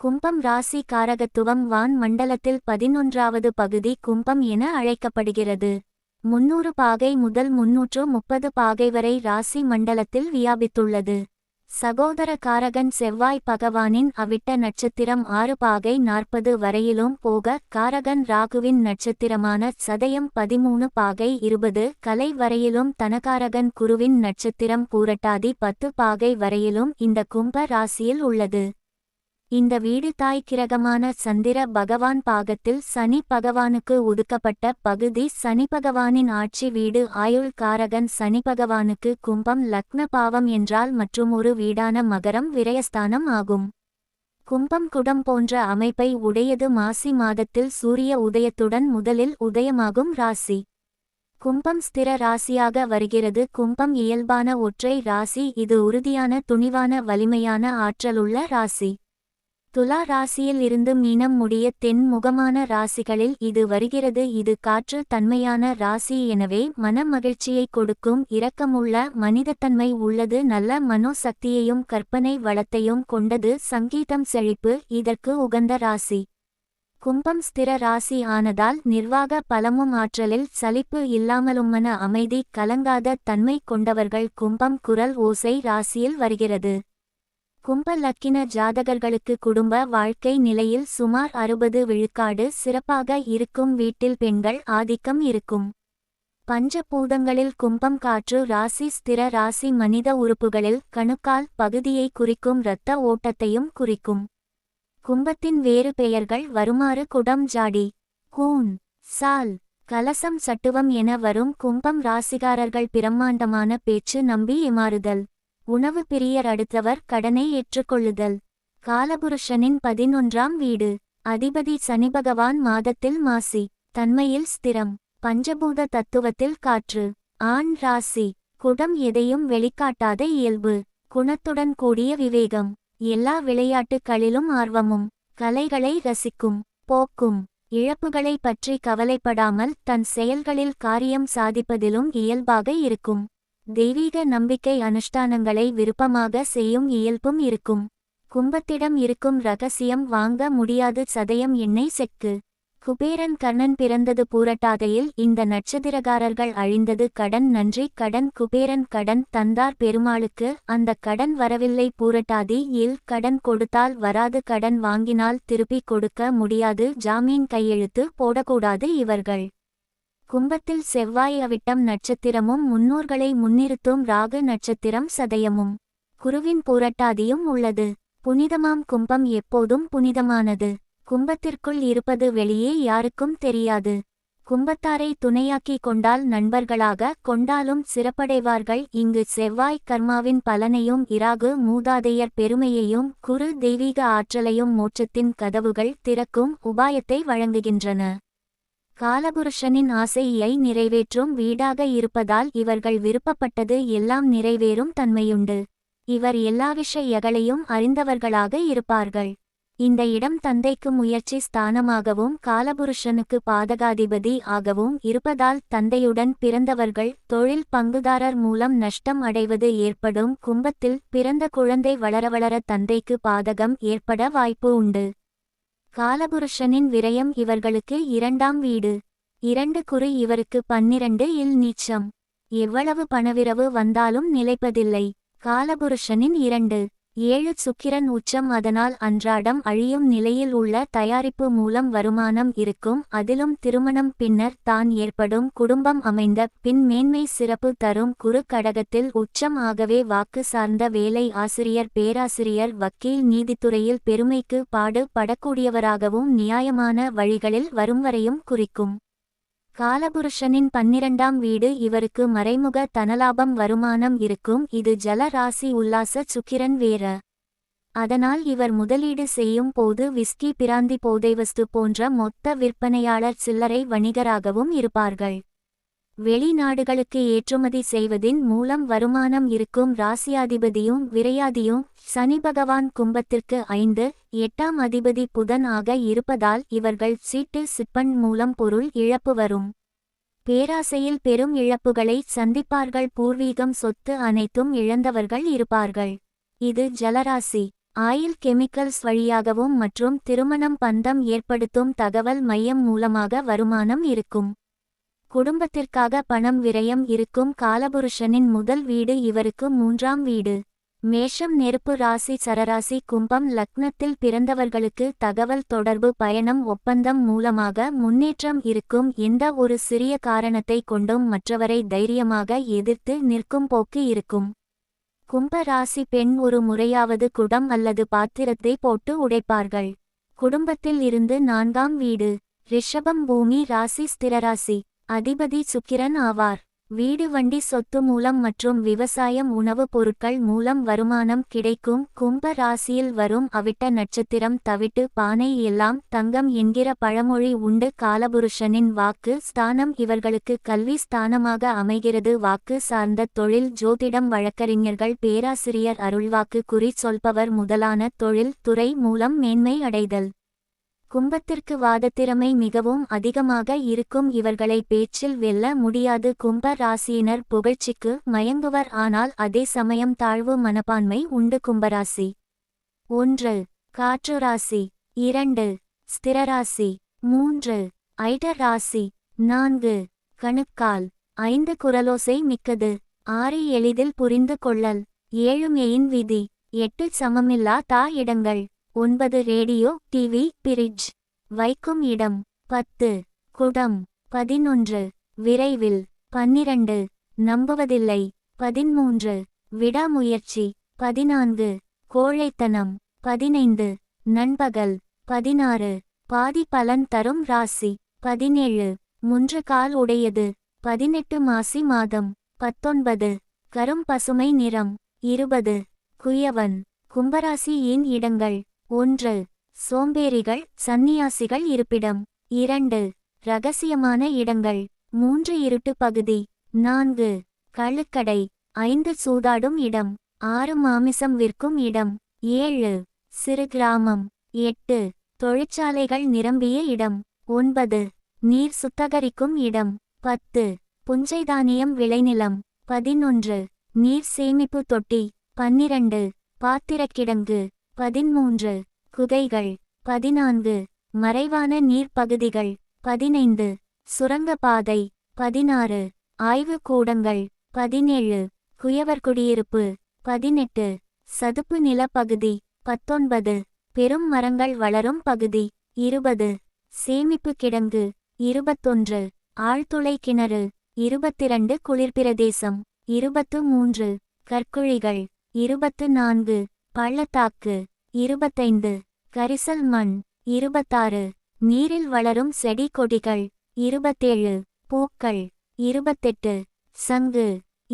கும்பம் ராசி காரகத்துவம் வான் மண்டலத்தில் 11வது பகுதி கும்பம் என அழைக்கப்படுகிறது. 300 பாகை முதல் 330 பாகை வரை ராசி மண்டலத்தில் வியாபித்துள்ளது. சகோதர காரகன் செவ்வாய் பகவானின் அவிட்ட நட்சத்திரம் 6 பாகை 40 வரையிலும் போக காரகன் ராகுவின் நட்சத்திரமான சதயம் 13 பாகை 20 கலை வரையிலும் தனகாரகன் குருவின் நட்சத்திரம் பூரட்டாதி 10 பாகை வரையிலும் இந்த கும்ப ராசியில் உள்ளது. இந்த வீடு தாய் கிரகமான சந்திர பகவான் பாகத்தில் சனி பகவானுக்கு ஒதுக்கப்பட்ட பகுதி. சனி பகவானின் ஆட்சி வீடு ஆயுள் காரகன் சனி பகவானுக்கு கும்பம் லக்ன பாவம் என்றால் மற்றும் ஒரு வீடான மகரம் விரயஸ்தானம் ஆகும். கும்பம் குடம் போன்ற அமைப்பை உடையது. மாசி மாதத்தில் சூரிய உதயத்துடன் முதலில் உதயமாகும் ராசி. கும்பம் ஸ்திர ராசியாக வருகிறது. கும்பம் இயல்பான ஒற்றை ராசி. இது உறுதியான துணிவான வலிமையான ஆற்றலுள்ள ராசி. துலா ராசியில் இருந்து மீனம் முடிய தென் முகமான ராசிகளில் இது வருகிறது. இது காற்று தன்மையான ராசி. எனவே மன மகிழ்ச்சியை கொடுக்கும் இரக்கமுள்ள மனிதத்தன்மை உள்ளது. நல்ல மனோசக்தியையும் கற்பனை வளத்தையும் கொண்டது. சங்கீதம் செழிப்பு இதற்கு உகந்த ராசி. கும்பம் ஸ்திர ராசி ஆனதால் நிர்வாக பலமும் ஆற்றலில் சலிப்பு இல்லாமலும் மன அமைதி கலங்காத தன்மை கொண்டவர்கள். கும்பம் குரல் ஓசை ராசியில் வருகிறது. கும்ப லக்கின ஜாதகர்களுக்கு குடும்ப வாழ்க்கை நிலையில் சுமார் 60 விழுக்காடு சிறப்பாக இருக்கும். வீட்டில் பெண்கள் ஆதிக்கம் இருக்கும். பஞ்சபூதங்களில் கும்பம் காற்று ராசி. ஸ்திர ராசி மனித உறுப்புகளில் கணுக்கால் பகுதியை குறிக்கும். இரத்த ஓட்டத்தையும் குறிக்கும். கும்பத்தின் வேறு பெயர்கள் வருமாறு குடம் ஜாடி கூன் சால் கலசம் சட்டுவம் என வரும். கும்பம் ராசிகாரர்கள் பிரம்மாண்டமான பேச்சு நம்பி ஏமாறுதல் உணவு பிரியர் அடுத்தவர் கடனை ஏற்றுக்கொள்ளுதல். காலபுருஷனின் 11ஆம் வீடு அதிபதி சனிபகவான் மாதத்தில் மாசி தன்மையில் ஸ்திரம். பஞ்சபூத தத்துவத்தில் காற்று ஆண் ராசி. குடம் எதையும் வெளிக்காட்டாத இயல்பு. குணத்துடன் கூடிய விவேகம். எல்லா விளையாட்டுகளிலும் ஆர்வமும். கலைகளை ரசிக்கும் போக்கும். இழப்புகளை பற்றி கவலைப்படாமல் தன் செயல்களில் காரியம் சாதிப்பதிலும் இயல்பாக இருக்கும். தெய்வீக நம்பிக்கை அனுஷ்டானங்களை விருப்பமாக செய்யும் இயல்பும் இருக்கும். கும்பத்திடம் இருக்கும் இரகசியம் வாங்க முடியாது. சதயம் எண்ணெய் செக்கு. குபேரன் கர்ணன் பிறந்தது பூரட்டாதையில். இந்த நட்சத்திரகாரர்கள் அழிந்தது கடன் நன்றி கடன். குபேரன் கடன் தந்தார் பெருமாளுக்கு. அந்த கடன் வரவில்லை பூரட்டாதி இல். கடன் கொடுத்தால் வராது. கடன் வாங்கினால் திருப்பி கொடுக்க முடியாது. ஜாமீன் கையெழுத்து போடக்கூடாது இவர்கள். கும்பத்தில் செவ்வாய் அவிட்டம் நட்சத்திரமும் முன்னோர்களை முன்னிறுத்தும். ராகு நட்சத்திரம் சதயமும் குருவின் பூரட்டாதியும் உள்ளது. புனிதமாம் கும்பம் எப்போதும் புனிதமானது. கும்பத்திற்குள் இருப்பது வெளியே யாருக்கும் தெரியாது. கும்பத்தாரை துணையாக்கி கொண்டால் நண்பர்களாக கொண்டாலும் சிறப்படைவார்கள். இங்கு செவ்வாய் கர்மாவின் பலனையும் இராகு மூதாதையர் பெருமையையும் குரு தெய்வீக ஆற்றலையும் மோட்சத்தின் கதவுகள் திறக்கும் உபாயத்தை வழங்குகின்றன. காலபுருஷனின் ஆசையை நிறைவேற்றும் வீடாக இருப்பதால் இவர்கள் விருப்பப்பட்டது எல்லாம் நிறைவேறும் தன்மையுண்டு. இவர் எல்லா விஷயங்களையும் அறிந்தவர்களாக இருப்பார்கள். இந்த இடம் தந்தைக்கு முயற்சி ஸ்தானமாகவும் காலபுருஷனுக்கு பாதகாதிபதி ஆகவும் இருப்பதால் தந்தையுடன் பிறந்தவர்கள் தொழில் பங்குதாரர் மூலம் நஷ்டம் அடைவது ஏற்படும். கும்பத்தில் பிறந்த குழந்தை வளர வளர தந்தைக்கு பாதகம் ஏற்பட வாய்ப்பு உண்டு. காலபுருஷனின் விரயம் இவர்களுக்கு 2ஆம் வீடு. 2 குறி இவருக்கு 12 இல் நீச்சம். எவ்வளவு பணவிரவு வந்தாலும் நிலைப்பதில்லை. காலபுருஷனின் 2 சுக்கிரன் உச்சம். அதனால் அன்றாடம் அழியும் நிலையில் உள்ள தயாரிப்பு மூலம் வருமானம் இருக்கும். அதிலும் திருமணம் பின்னர் தான் ஏற்படும் குடும்பம் அமைந்த பின் மேன்மை சிறப்பு தரும். குரு கடகத்தில் உச்சம். ஆகவே வாக்கு சார்ந்த வேலை ஆசிரியர் பேராசிரியர் வக்கீல் நீதித்துறையில் பெருமைக்கு பாடு படக்கூடியவராகவும் நியாயமான வழிகளில் வரும்வரையும் குறிக்கும். காலபுருஷனின் 12ஆம் வீடு இவருக்கு மறைமுக தனலாபம் வருமானம் இருக்கும். இது ஜல ராசி உல்லாச சுக்கிரன் வேற. அதனால் இவர் முதலீடு செய்யும் போது விஸ்கி பிராந்தி போதைவஸ்து போன்ற மொத்த விற்பனையாளர் சில்லறை வணிகராகவும் இருப்பார்கள். வெளிநாடுகளுக்கு ஏற்றுமதி செய்வதின் மூலம் வருமானம் இருக்கும். ராசியாதிபதியும் விரையாதியும் சனி பகவான் கும்பத்திற்கு 5, 8ஆம் அதிபதி புதன் ஆக இருப்பதால் இவர்கள் சீட்டு சிப்பண்ட் மூலம் பொருள் இழப்பு வரும். பேராசையில் பெரும் இழப்புகளை சந்திப்பார்கள். பூர்வீகம் சொத்து அனைத்தும் இழந்தவர்கள் இருப்பார்கள். இது ஜலராசி. ஆயில் கெமிக்கல்ஸ் வழியாகவும் மற்றும் திருமணம் பந்தம் ஏற்படுத்தும் தகவல் மையம் மூலமாக வருமானம் இருக்கும். குடும்பத்திற்காக பணம் விரயம் இருக்கும். காலபுருஷனின் முதல் வீடு இவருக்கு 3ஆம் வீடு. மேஷம் நெருப்பு ராசி. சரராசி. கும்பம் லக்னத்தில் பிறந்தவர்களுக்கு தகவல் தொடர்பு பயணம் ஒப்பந்தம் மூலமாக முன்னேற்றம் இருக்கும். எந்த ஒரு சிறிய காரணத்தை கொண்டும் மற்றவரை தைரியமாக எதிர்த்து நிற்கும் போக்கு இருக்கும். கும்ப ராசி பெண் ஒரு முறையாவது குடம் அல்லது பாத்திரத்தை போட்டு உடைப்பார்கள். குடும்பத்தில் இருந்து 4ஆம் வீடு. ரிஷபம் பூமி ராசி. ஸ்திரராசி. அதிபதி சுக்கிரன் ஆவார். வீடு வண்டி சொத்து மூலம் மற்றும் விவசாயம் உணவுப் பொருட்கள் மூலம் வருமானம் கிடைக்கும். கும்ப ராசியில் வரும் அவிட்ட நட்சத்திரம் தவிட்டு பானை எல்லாம் தங்கம் என்கிற பழமொழி உண்டு. காலபுருஷனின் வாக்கு ஸ்தானம் இவர்களுக்கு கல்வி ஸ்தானமாக அமைகிறது. வாக்கு சார்ந்த தொழில் ஜோதிடம் வழக்கறிஞர்கள் பேராசிரியர் அருள்வாக்கு குறி சொல்பவர் முதலான தொழில் துறை மூலம் மேன்மை அடைதல். கும்பத்திற்கு வாதத்திறமை மிகவும் அதிகமாக இருக்கும். இவர்களை பேச்சில் வெல்ல முடியாது. கும்ப ராசியினர் புகழ்ச்சிக்கு மயங்குவர். ஆனால் அதே சமயம் தாழ்வு மனப்பான்மை உண்டு. கும்பராசி. 1 காற்று ராசி. 2 ஸ்திரராசி. 3 ஐடர் ராசி. 4 கணுக்கால். 5 குரலோசை மிக்கது. 6 எளிதில் புரிந்து கொள்ளல். 7 மெயின் விதி. 8 சமமில்லா தா இடங்கள். 9 ரேடியோ டிவி பிரிட்ஜ் வைக்கும் இடம். 10 குடம். 11 விரைவில். 12 நம்புவதில்லை. 13 விடாமுயற்சி. 14 கோழைத்தனம். 15 நண்பகல். 16 பாதி பலன் தரும் ராசி. 17 முன்று கால் உடையது. 18 மாசி மாதம். 19 கரும் பசுமை நிறம். 20 குயவன். கும்பராசியின் இடங்கள். 1 சோம்பேறிகள் சந்நியாசிகள் இருப்பிடம். 2 இரகசியமான இடங்கள். 3 இருட்டு பகுதி. 4 கள்ளுக்கடை. 5 சூதாடும் இடம். 6 மாமிசம் விற்கும் இடம். 7 சிறு கிராமம். 8 தொழிற்சாலைகள் நிரம்பிய இடம். 9 நீர் சுத்தகரிக்கும் இடம். 10 புஞ்சை தானியம் விளைநிலம். 11 நீர் சேமிப்பு தொட்டி. 12 பாத்திரக்கிடங்கு. 13 குகைகள். 14 மறைவான நீர்ப்பகுதிகள். 15 சுரங்கப்பாதை. 16 ஆய்வு கூடங்கள். 17 குயவர் குடியிருப்பு. 18 சதுப்பு நிலப்பகுதி. 19 பெரும் மரங்கள் வளரும் பகுதி. 20 சேமிப்பு கிடங்கு. 21 ஆழ்துளை கிணறு. 22 குளிர்பிரதேசம். 23 கற்குழிகள். 24 பள்ளத்தாக்கு. 25 கரிசல் மண். 26 நீரில் வளரும் செடி கொடிகள். 27 பூக்கள். 28 சங்கு.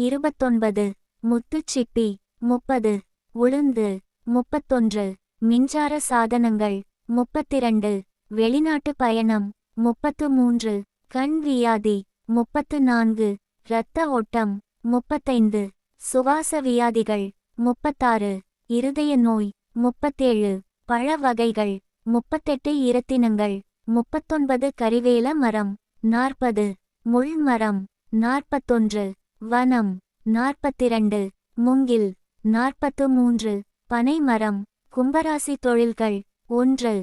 29 முத்துச்சிப்பி. 30 உளுந்து. 31 மின்சார சாதனங்கள். 32 வெளிநாட்டு பயணம். 33 கண் வியாதி. 34 இரத்த ஓட்டம். 35 சுவாச வியாதிகள். 36 இருதய நோய். 37 பழ வகைகள். 38 இரத்தினங்கள். 39 கரிவேல மரம். 40 முள் மரம். 41 வனம். 42 முங்கில். 43 பனை மரம். கும்பராசி தொழில்கள். 1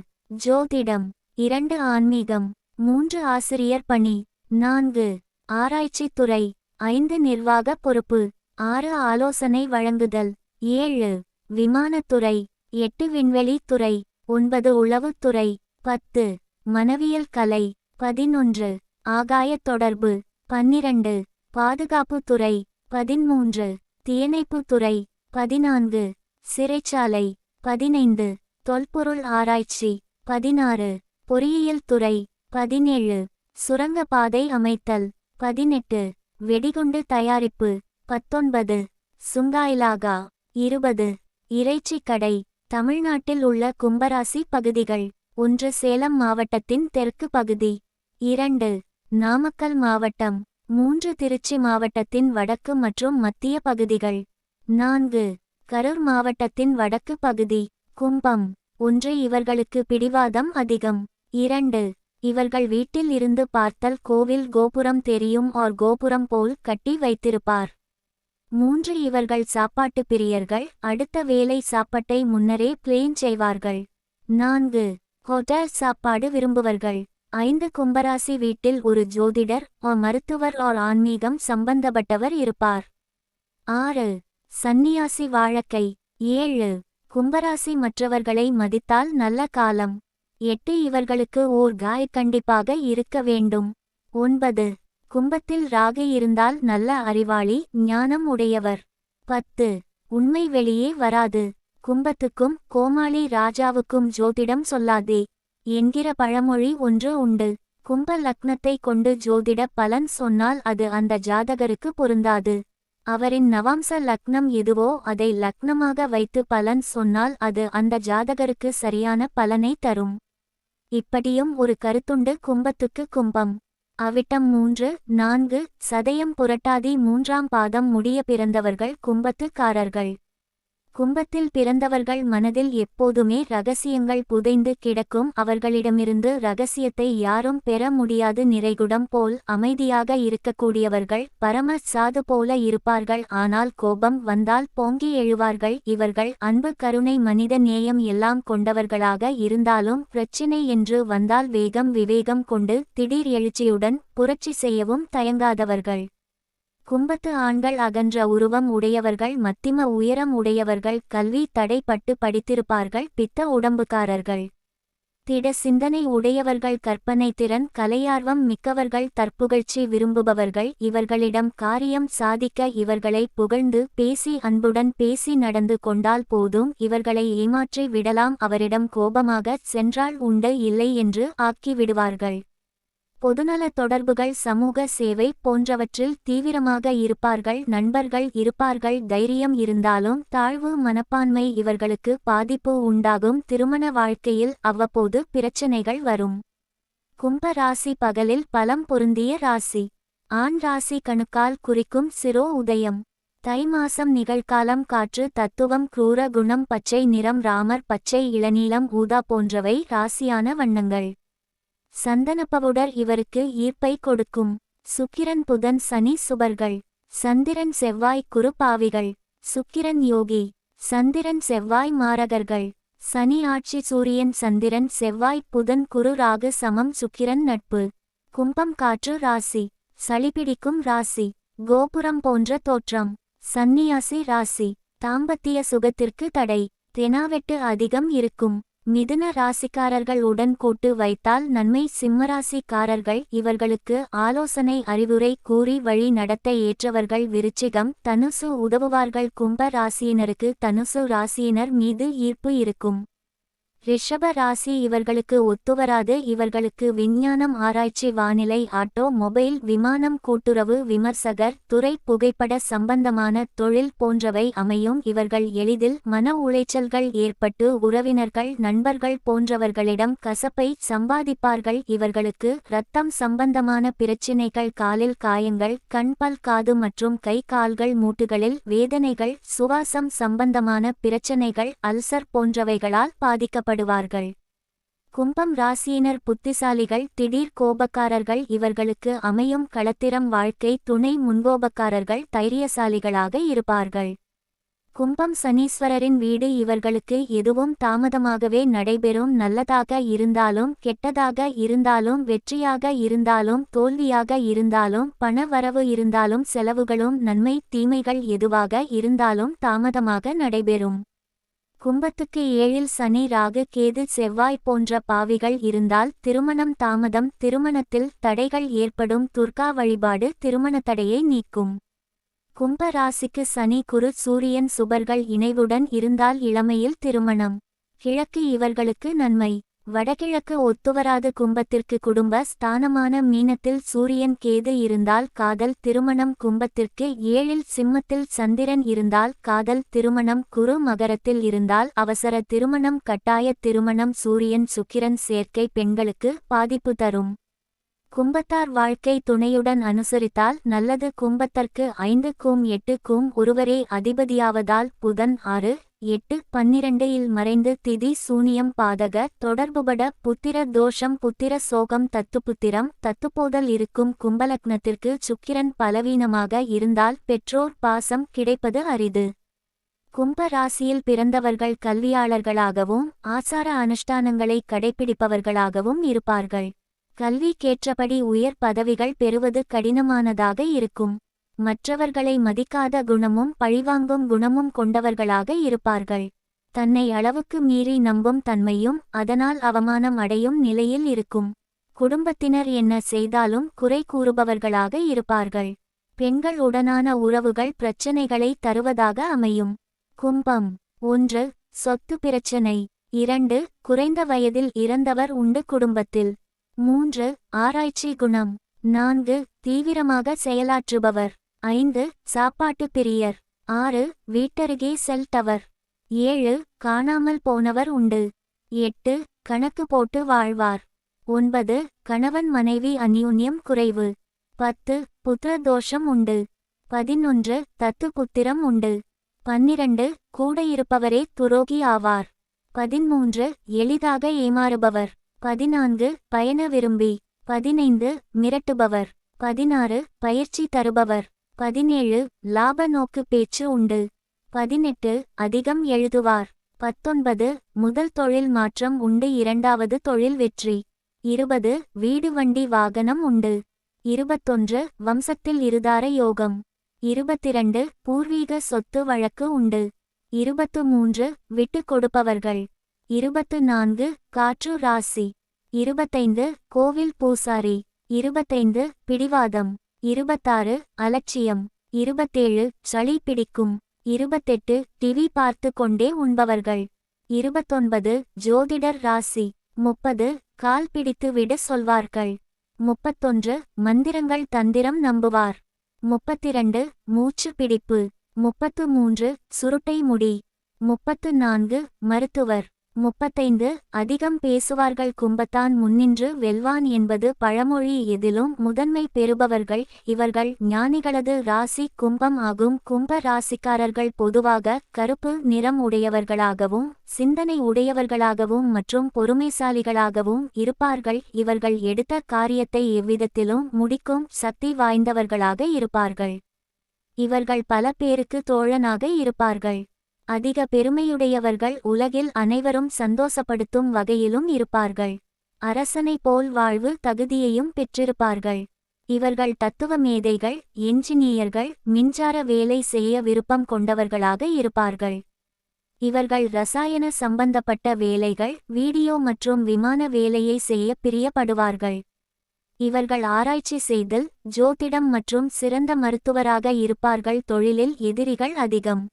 ஜோதிடம். 2 ஆன்மீகம். 3 ஆசிரியர் பணி. 4 ஆராய்ச்சி துறை. 5 நிர்வாக பொறுப்பு. 6 ஆலோசனை வழங்குதல். 7 விமானத்துறை. 8 விண்வெளித்துறை. 9 உளவுத்துறை. 10 மனவியல் கலை. 11 ஆகாயத் தொடர்பு. 12 பாதுகாப்புத் துறை. 13 தீயணைப்புத் துறை. 14 சிறைச்சாலை. 15 தொல்பொருள் ஆராய்ச்சி. 16 பொறியியல் துறை. 17 சுரங்கப்பாதை அமைத்தல். 18 வெடிகுண்டு தயாரிப்பு. 19 சுங்காயிலாகா. 20 இறைச்சிக் கடை. தமிழ்நாட்டில் உள்ள கும்பராசி பகுதிகள். 1 சேலம் மாவட்டத்தின் தெற்கு பகுதி. 2 நாமக்கல் மாவட்டம். 3 திருச்சி மாவட்டத்தின் வடக்கு மற்றும் மத்திய பகுதிகள். 4 கரூர் மாவட்டத்தின் வடக்கு பகுதி. கும்பம். 1 இவர்களுக்கு பிடிவாதம் அதிகம். 2 இவர்கள் வீட்டில் இருந்து பார்த்தல் கோவில் கோபுரம் தெரியும். கோபுரம் போல் கட்டி வைத்திருப்பார். 3 இவர்கள் சாப்பாட்டு பிரியர்கள், அடுத்த வேளை சாப்பாட்டை முன்னரே பிளேன் செய்வார்கள். 4 ஹோட்டல் சாப்பாடு விரும்புவர்கள். 5 கும்பராசி வீட்டில் ஒரு ஜோதிடர் மருத்துவர் ஆன்மீகம் சம்பந்தப்பட்டவர் இருப்பார். 6 சந்நியாசி வாழ்க்கை. 7 கும்பராசி மற்றவர்களை மதித்தால் நல்ல காலம். 8 இவர்களுக்கு ஓர் காய் கண்டிப்பாக இருக்க வேண்டும். 9 கும்பத்தில் ராகு இருந்தால் நல்ல அறிவாளி, ஞானம் உடையவர். 10 உண்மை வெளியே வராது. கும்பத்துக்கும் கோமாளி ராஜாவுக்கும் ஜோதிடம் சொல்லாதே என்கிற பழமொழி ஒன்று உண்டு. கும்ப லக்னத்தை கொண்டு ஜோதிட பலன் சொன்னால் அது அந்த ஜாதகருக்கு பொருந்தாது. அவரின் நவாம்ச லக்னம் எதுவோ அதை லக்னமாக வைத்து பலன் சொன்னால் அது அந்த ஜாதகருக்கு சரியான பலனை தரும். இப்படியும் ஒரு கருத்துண்டு கும்பத்துக்கு. கும்பம், அவிட்டம் 3, 4, சதயம் புரட்டாதி 3ஆம் பாதம் முடிய பிறந்தவர்கள் கும்பத்துக்காரர்கள். கும்பத்தில் பிறந்தவர்கள் மனதில் எப்போதுமே ரகசியங்கள் புதைந்து கிடக்கும். அவர்களிடமிருந்து ரகசியத்தை யாரும் பெற முடியாது. நிறைகுடம் போல் அமைதியாக இருக்கக்கூடியவர்கள், பரம சாது போல இருப்பார்கள். ஆனால் கோபம் வந்தால் பொங்கி எழுவார்கள். இவர்கள் அன்பு, கருணை, மனித நேயம் எல்லாம் கொண்டவர்களாக இருந்தாலும் பிரச்சினை என்று வந்தால் வேகம் விவேகம் கொண்டு திடீர் எழுச்சியுடன் புரட்சி செய்யவும் தயங்காதவர்கள். கும்பத்து ஆண்கள் அகன்ற உருவம் உடையவர்கள், மத்திம உயரம் உடையவர்கள், கல்வி தடைப்பட்டு படித்திருப்பார்கள், பித்த உடம்புக்காரர்கள். திட சிந்தனை உடையவர்கள், கற்பனை திறன், கலையார்வம் மிக்கவர்கள், தற்புகழ்ச்சி விரும்புபவர்கள். இவர்களிடம் காரியம் சாதிக்க இவர்களை புகழ்ந்து பேசி அன்புடன் பேசி நடந்து கொண்டால் போதும். இவர்களை ஏமாற்றி விடலாம். அவரிடம் கோபமாக சென்றால் உண்டு இல்லை என்று ஆக்கி விடுவார்கள். பொதுநல தொடர்புகள், சமூக சேவை போன்றவற்றில் தீவிரமாக இருப்பார்கள். நண்பர்கள் இருப்பார்கள். தைரியம் இருந்தாலும் தாழ்வு மனப்பான்மை இவர்களுக்கு பாதிப்பு உண்டாகும். திருமண வாழ்க்கையில் அவ்வப்போது பிரச்சனைகள் வரும். கும்ப ராசி பகலில் பலம் பொருந்திய ராசி. ஆண் ராசி கணுக்கால் குறிக்கும் சிரோ உதயம். தை மாசம் நிகழ்காலம். காற்று தத்துவம். குரூர குணம். பச்சை நிறம். ராமர் பச்சை, இளநீலம், ஊதா போன்றவை ராசியான வண்ணங்கள். சந்தன பவுடர் இவருக்கு ஈர்ப்பை கொடுக்கும். சுக்கிரன் புதன் சனி சுபர்கள். சந்திரன் செவ்வாய் குரு பாவிகள். சுக்கிரன் யோகி, சந்திரன் செவ்வாய் மாரகர்கள். சனி ஆட்சி. சூரியன் சந்திரன் செவ்வாய் புதன் குரு ராகு சமம். சுக்கிரன் நட்பு. கும்பம் காற்று ராசி. சளிபிடிக்கும் ராசி. கோபுரம் போன்ற தோற்றம். சந்நியாசி ராசி. தாம்பத்திய சுகத்திற்கு தடை. தெனாவெட்டு அதிகம் இருக்கும். மிதுன ராசிக்காரர்கள் உடன் கூட்டு வைத்தால் நன்மை. சிம்மராசிக்காரர்கள் இவர்களுக்கு ஆலோசனை அறிவுரை கூறி வழி நடத்த ஏற்றவர்கள். விருச்சிகம், தனுசு உதவுவார்கள். கும்ப ராசியினருக்கு தனுசு ராசியினர் மீது ஈர்ப்பு இருக்கும். ரிஷப ராசி இவர்களுக்கு ஒத்துவராது. இவர்களுக்கு விஞ்ஞானம், ஆராய்ச்சி, வானிலை, ஆட்டோ மொபைல், விமானம், கூட்டுறவு, விமர்சகர் துறை, புகைப்பட சம்பந்தமான தொழில் போன்றவை அமையும். இவர்கள் எளிதில் மன உளைச்சல்கள் ஏற்பட்டு உறவினர்கள், நண்பர்கள் போன்றவர்களிடம் கசப்பை சம்பாதிப்பார்கள். இவர்களுக்கு இரத்தம் சம்பந்தமான பிரச்சினைகள், காலில் காயங்கள், கண், பல், காது மற்றும் கை கால்கள் மூட்டுகளில் வேதனைகள், சுவாசம் சம்பந்தமான பிரச்சனைகள், அல்சர் போன்றவைகளால் பாதிக்கப்படுவார்கள். கும்பம் ராசியினர் புத்திசாலிகள், திடீர் கோபக்காரர்கள். இவர்களுக்கு அமையும் களத்திரம் வாழ்க்கை துணை முன்கோபக்காரர்கள், தைரியசாலிகளாக இருப்பார்கள். கும்பம் சனீஸ்வரரின் வீடு. இவர்களுக்கு எதுவும் தாமதமாகவே நடைபெறும். நல்லதாக இருந்தாலும் கெட்டதாக இருந்தாலும் வெற்றியாக இருந்தாலும் தோல்வியாக இருந்தாலும் பண வரவு இருந்தாலும் செலவுகளும் நன்மை தீமைகள் எதுவாக இருந்தாலும் தாமதமாக நடைபெறும். கும்பத்துக்கு 7இல் சனி, ராகு, கேது, செவ்வாய் போன்ற பாவிகள் இருந்தால் திருமணம் தாமதம். திருமணத்தில் தடைகள் ஏற்படும். துர்கா வழிபாடு திருமண தடையை நீக்கும். கும்ப ராசிக்கு சனி, குரு, சூரியன் சுபர்கள் இணைவுடன் இருந்தால் இளமையில் திருமணம். கிழக்கு இவர்களுக்கு நன்மை. வடகிழக்கு ஒத்துவராது. கும்பத்திற்கு குடும்ப ஸ்தானமான மீனத்தில் சூரியன், கேது இருந்தால் காதல் திருமணம். கும்பத்திற்கு 7இல் சிம்மத்தில் சந்திரன் இருந்தால் காதல் திருமணம். குரு மகரத்தில் இருந்தால் அவசர திருமணம், கட்டாய திருமணம். சூரியன் சுக்கிரன் சேர்க்கை பெண்களுக்கு பாதிப்பு தரும். கும்பத்தார் வாழ்க்கை துணையுடன் அனுசரித்தால் நல்லது. கும்பத்தற்கு 5க்கும் 8க்கும் ஒருவரே அதிபதியாவதால் புதன் 6, 8 12 இல் மறைந்து திதி சூனியம் பாதக தொடர்புபட புத்திர தோஷம் புத்திர சோகம் தத்துப்புத்திரம் தத்துப்போதல் இருக்கும் கும்பலக்னத்திற்கு சுக்கிரன் பலவீனமாக இருந்தால் பெற்றோர் பாசம் கிடைப்பது அரிது. கும்ப ராசியில் பிறந்தவர்கள் கல்வியாளர்களாகவும் ஆசார அனுஷ்டானங்களை கடைப்பிடிப்பவர்களாகவும் இருப்பார்கள். கல்விக்கேற்றபடி உயர் பதவிகள் பெறுவது கடினமானதாக இருக்கும். மற்றவர்களை மதிக்காத குணமும் பழிவாங்கும் குணமும் கொண்டவர்களாக இருப்பார்கள். தன்னை அளவுக்கு மீறி நம்பும் தன்மையும் அதனால் அவமானம் அடையும் நிலையில் இருக்கும். குடும்பத்தினர் என்ன செய்தாலும் குறை கூறுபவர்களாக இருப்பார்கள். பெண்கள் உடனான உறவுகள் பிரச்சனைகளை தருவதாக அமையும். கும்பம். 1 சொத்து பிரச்சனை. 2 குறைந்த வயதில் இறந்தவர் உண்டு குடும்பத்தில். 3 ஆராய்ச்சி குணம். 4 தீவிரமாக செயலாற்றுபவர். 5 சாப்பாட்டு பிரியர். 6 வீட்டருகே செல் டவர். 7 காணாமல் போனவர் உண்டு. 8 கணக்கு போட்டு வாழ்வார். 9 கணவன் மனைவி அந்யோன்யம் குறைவு. 10 புத்திர தோஷம் உண்டு. 11 தத்து புத்திரம் உண்டு. 12 கூட இருப்பவரே துரோகி ஆவார். 13 எளிதாக ஏமாறுபவர். 14 பயண விரும்பி. 15 மிரட்டுபவர். 16 பயிற்சி தருபவர். 17 லாப நோக்கு பேச்சு உண்டு. 18 அதிகம் எழுதுவார். 19 முதல் தொழில் மாற்றம் உண்டு இரண்டாவது தொழில் வெற்றி. 20 வீடு வண்டி வாகனம் உண்டு. 21 வம்சத்தில் இருதார யோகம். 22 பூர்வீக சொத்து வழக்கு உண்டு. 23 விட்டு கொடுப்பவர்கள். 24 காற்று ராசி. 25 கோவில் பூசாரி. 25 பிடிவாதம். 26 அலட்சியம். 27 சளி பிடிக்கும். 28 டிவி பார்த்து கொண்டே உண்பவர்கள். 29 ஜோதிடர் ராசி. 30 கால் பிடித்து விட சொல்வார்கள். 31 மந்திரங்கள் தந்திரம் நம்புவார். 32 மூச்சு பிடிப்பு. 33 சுருட்டை முடி. 34 மருத்துவர். 35 அதிகம் பேசுவார்கள். கும்பத்தான் முன்னின்று வெல்வான் என்பது பழமொழி. எதிலும் முதன்மை பெறுபவர்கள் இவர்கள். ஞானிகளது ராசி கும்பம் ஆகும். கும்ப ராசிக்காரர்கள் பொதுவாக கருப்பு நிறம் உடையவர்களாகவும் சிந்தனை உடையவர்களாகவும் மற்றும் பொறுமைசாலிகளாகவும் இருப்பார்கள். இவர்கள் எடுத்த காரியத்தை எவ்விதத்திலும் முடிக்கும் சக்தி வாய்ந்தவர்களாக இருப்பார்கள். இவர்கள் பல பேருக்கு தோழனாக இருப்பார்கள். அதிக பெருமையுடையவர்கள். உலகில் அனைவரும் சந்தோஷப்படுத்தும் வகையிலும் இருப்பார்கள். அரசனை போல் வாழ்வு தகுதியையும் பெற்றிருப்பார்கள். இவர்கள் தத்துவ மேதைகள், என்ஜினியர்கள், மின்சார வேலை செய்ய விருப்பம் கொண்டவர்களாக இருப்பார்கள். இவர்கள் ரசாயன சம்பந்தப்பட்ட வேலைகள், வீடியோ மற்றும் விமான வேலையை செய்ய பிரியப்படுவார்கள். இவர்கள் ஆராய்ச்சி செய்தல், ஜோதிடம் மற்றும் சிறந்த மருத்துவராக இருப்பார்கள். தொழிலில் எதிரிகள் அதிகம்.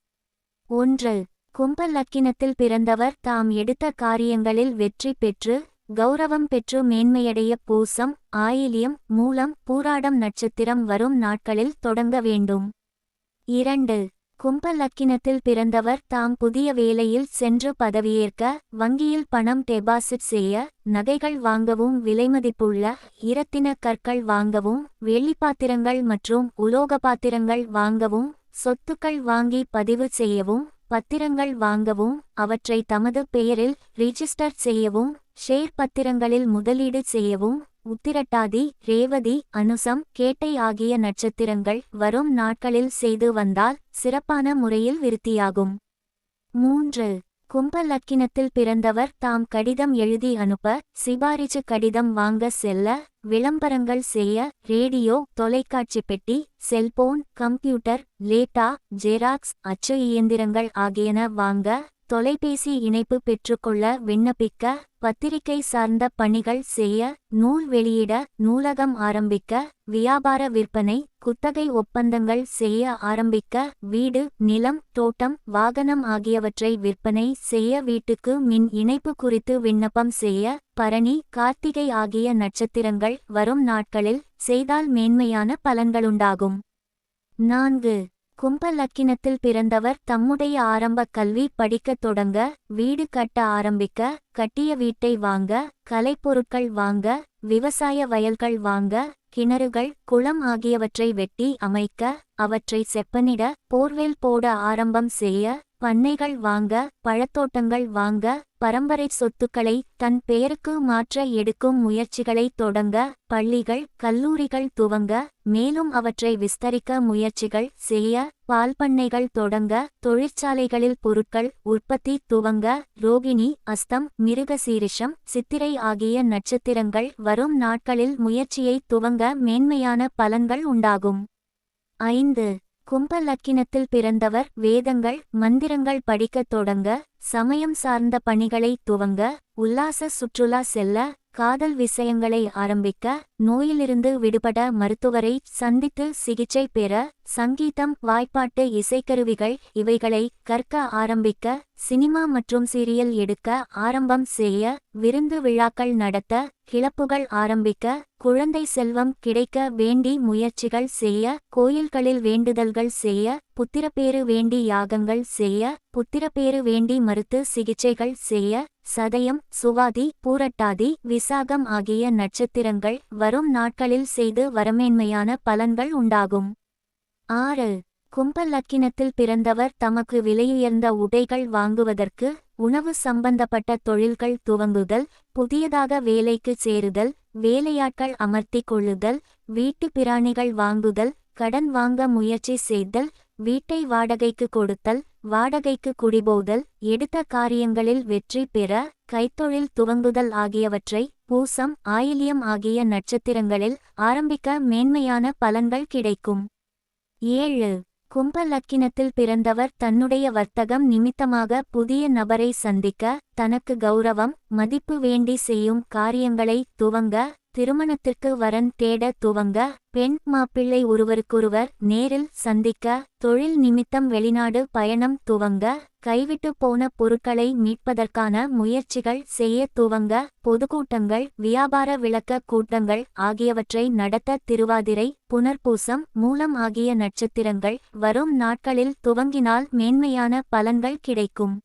1 கும்ப லக்கினத்தில் பிறந்தவர் தாம் எடுத்த காரியங்களில் வெற்றி பெற்று கௌரவம் பெற்று மேன்மையடைய பூசம், ஆயில்யம், மூலம், பூராடம் நட்சத்திரம் வரும் நாட்களில் தொடங்க வேண்டும். 2 கும்ப லக்கினத்தில் பிறந்தவர் தாம் புதிய வேலையில் சென்று பதவியேற்க, வங்கியில் பணம் டெபாசிட் செய்ய, நகைகள் வாங்கவும், விலைமதிப்புள்ள இரத்தின கற்கள் வாங்கவும், வெள்ளிப்பாத்திரங்கள் மற்றும் உலோக பாத்திரங்கள் வாங்கவும், சொத்துக்கள் வாங்கி பதிவு செய்யவும், பத்திரங்கள் வாங்கவும், அவற்றை தமது பெயரில் ரிஜிஸ்டர் செய்யவும், ஷேர் பத்திரங்களில் முதலீடு செய்யவும், உத்திரட்டாதி, ரேவதி, அனுசம், கேட்டை ஆகிய நட்சத்திரங்கள் வரும் நாட்களில் செய்து வந்தால் சிறப்பான முறையில் விருத்தியாகும். 3 கும்ப லக்கினத்தில் பிறந்தவர் தாம் கடிதம் எழுதி அனுப்ப, சிபாரிசு கடிதம் வாங்க செல்ல, விளம்பரங்கள் செய்ய, ரேடியோ, தொலைக்காட்சி பெட்டி, செல்போன், கம்ப்யூட்டர், லேட்டா, ஜெராக்ஸ், அச்சு இயந்திரங்கள் ஆகியன வாங்க, தொலைபேசி இணைப்பு பெற்றுக்கொள்ள விண்ணப்பிக்க, பத்திரிகை சார்ந்த பணிகள் செய்ய, நூல் வெளியிட, நூலகம் ஆரம்பிக்க, வியாபார விற்பனை, குத்தகை ஒப்பந்தங்கள் செய்ய ஆரம்பிக்க, வீடு, நிலம், தோட்டம், வாகனம் ஆகியவற்றை விற்பனை செய்ய, வீட்டுக்கு மின் இணைப்பு குறித்து விண்ணப்பம் செய்ய, பரணி, கார்த்திகை ஆகிய நட்சத்திரங்கள் வரும் நாட்களில் செய்தால் மேன்மையான பலன்களுண்டாகும். 4 கும்ப லக்கினத்தில் பிறந்தவர் தம்முடைய ஆரம்ப கல்வி படிக்கத் தொடங்க, வீடு கட்ட ஆரம்பிக்க, கட்டிய வீட்டை வாங்க, கலைப்பொருட்கள் வாங்க, விவசாய வயல்கள் வாங்க, கிணறுகள், குளம் ஆகியவற்றை வெட்டி அமைக்க, அவற்றை செப்பனிட, போர்வேல் போட ஆரம்பம் செய்ய, பண்ணைகள் வாங்க, பழத்தோட்டங்கள் வாங்க, பரம்பரை சொத்துக்களை தன் பெயருக்கு மாற்ற எடுக்கும் முயற்சிகளை தொடங்க, பள்ளிகள் கல்லூரிகள் துவங்க, மேலும் அவற்றை விஸ்தரிக்க முயற்சிகள் செய்ய, பால்பண்ணைகள் தொடங்க, தொழிற்சாலைகளில் பொருட்கள் உற்பத்தி துவங்க. ரோகிணி, அஸ்தம், மிருகசீரிஷம், சித்திரை ஆகிய நட்சத்திரங்கள் வரும் நாட்களில் முயற்சியை துவங்க மேன்மையான பலன்கள் உண்டாகும். 5. கும்ப லக்கினத்தில் பிறந்தவர் வேதங்கள் மந்திரங்கள் படிக்கத் தொடங்க, சமயம் சார்ந்த பணிகளை துவங்க, உல்லாச சுற்றுலா செல்ல, காதல் விஷயங்களை ஆரம்பிக்க, நோயிலிருந்து விடுபட மருத்துவரை சந்தித்து சிகிச்சை பெற, சங்கீதம் வாய்ப்பாட்டு இசைக்கருவிகள் இவைகளை கற்க ஆரம்பிக்க, சினிமா மற்றும் சீரியல் எடுக்க ஆரம்பம் செய்ய, விருந்து விழாக்கள் நடத்த, கிளப்புகள் ஆரம்பிக்க, குழந்தை செல்வம் கிடைக்க வேண்டி முயற்சிகள் செய்ய, கோயில்களில் வேண்டுதல்கள் செய்ய, புத்திரப்பேறு வேண்டி யாகங்கள் செய்ய, புத்திரப்பேறு வேண்டி மருத்து சிகிச்சைகள் செய்ய. சதயம் சுவாதி பூரட்டாதி விசாகம் ஆகிய நட்சத்திரங்கள் வரும் நாட்களில் செய்து வரமேன்மையான பலன்கள் உண்டாகும். 6. கும்ப லக்கினத்தில் பிறந்தவர் தமக்கு விலையுயர்ந்த உடைகள் வாங்குவதற்கு, உணவு சம்பந்தப்பட்ட தொழில்கள் துவங்குதல், புதியதாக வேலைக்கு சேருதல், வேலையாட்கள் அமர்த்தி கொள்ளுதல், வீட்டு பிராணிகள் வாங்குதல், கடன் வாங்க முயற்சி செய்தல், வீட்டை வாடகைக்கு கொடுத்தல், வாடகைக்கு குடிபோதல், எடுத்த காரியங்களில் வெற்றி பெற, கைத்தொழில் துவங்குதல் ஆகியவற்றை பூசம் ஆயில்யம் ஆகிய நட்சத்திரங்களில் ஆரம்பிக்க மேன்மையான பலன்கள் கிடைக்கும். 7. கும்ப லக்கினத்தில் பிறந்தவர் தன்னுடைய வர்த்தகம் நிமித்தமாக புதிய நபரை சந்திக்க, தனக்கு கௌரவம் மதிப்பு வேண்டி செய்யும் காரியங்களை துவங்க, திருமணத்திற்கு வரன் தேட துவங்க, பெண் மாப்பிள்ளை ஒருவருக்கொருவர் நேரில் சந்திக்க, தொழில் நிமித்தம் வெளிநாடு பயணம் துவங்க, கைவிட்டு போன பொருட்களை மீட்பதற்கான முயற்சிகள் செய்ய துவங்க, பொதுக்கூட்டங்கள் வியாபார விளக்க கூட்டங்கள் ஆகியவற்றை நடத்த திருவாதிரை புனர்பூசம் மூலம் ஆகிய நட்சத்திரங்கள் வரும் நாட்களில் துவங்கினால் மேன்மையான பலன்கள் கிடைக்கும்.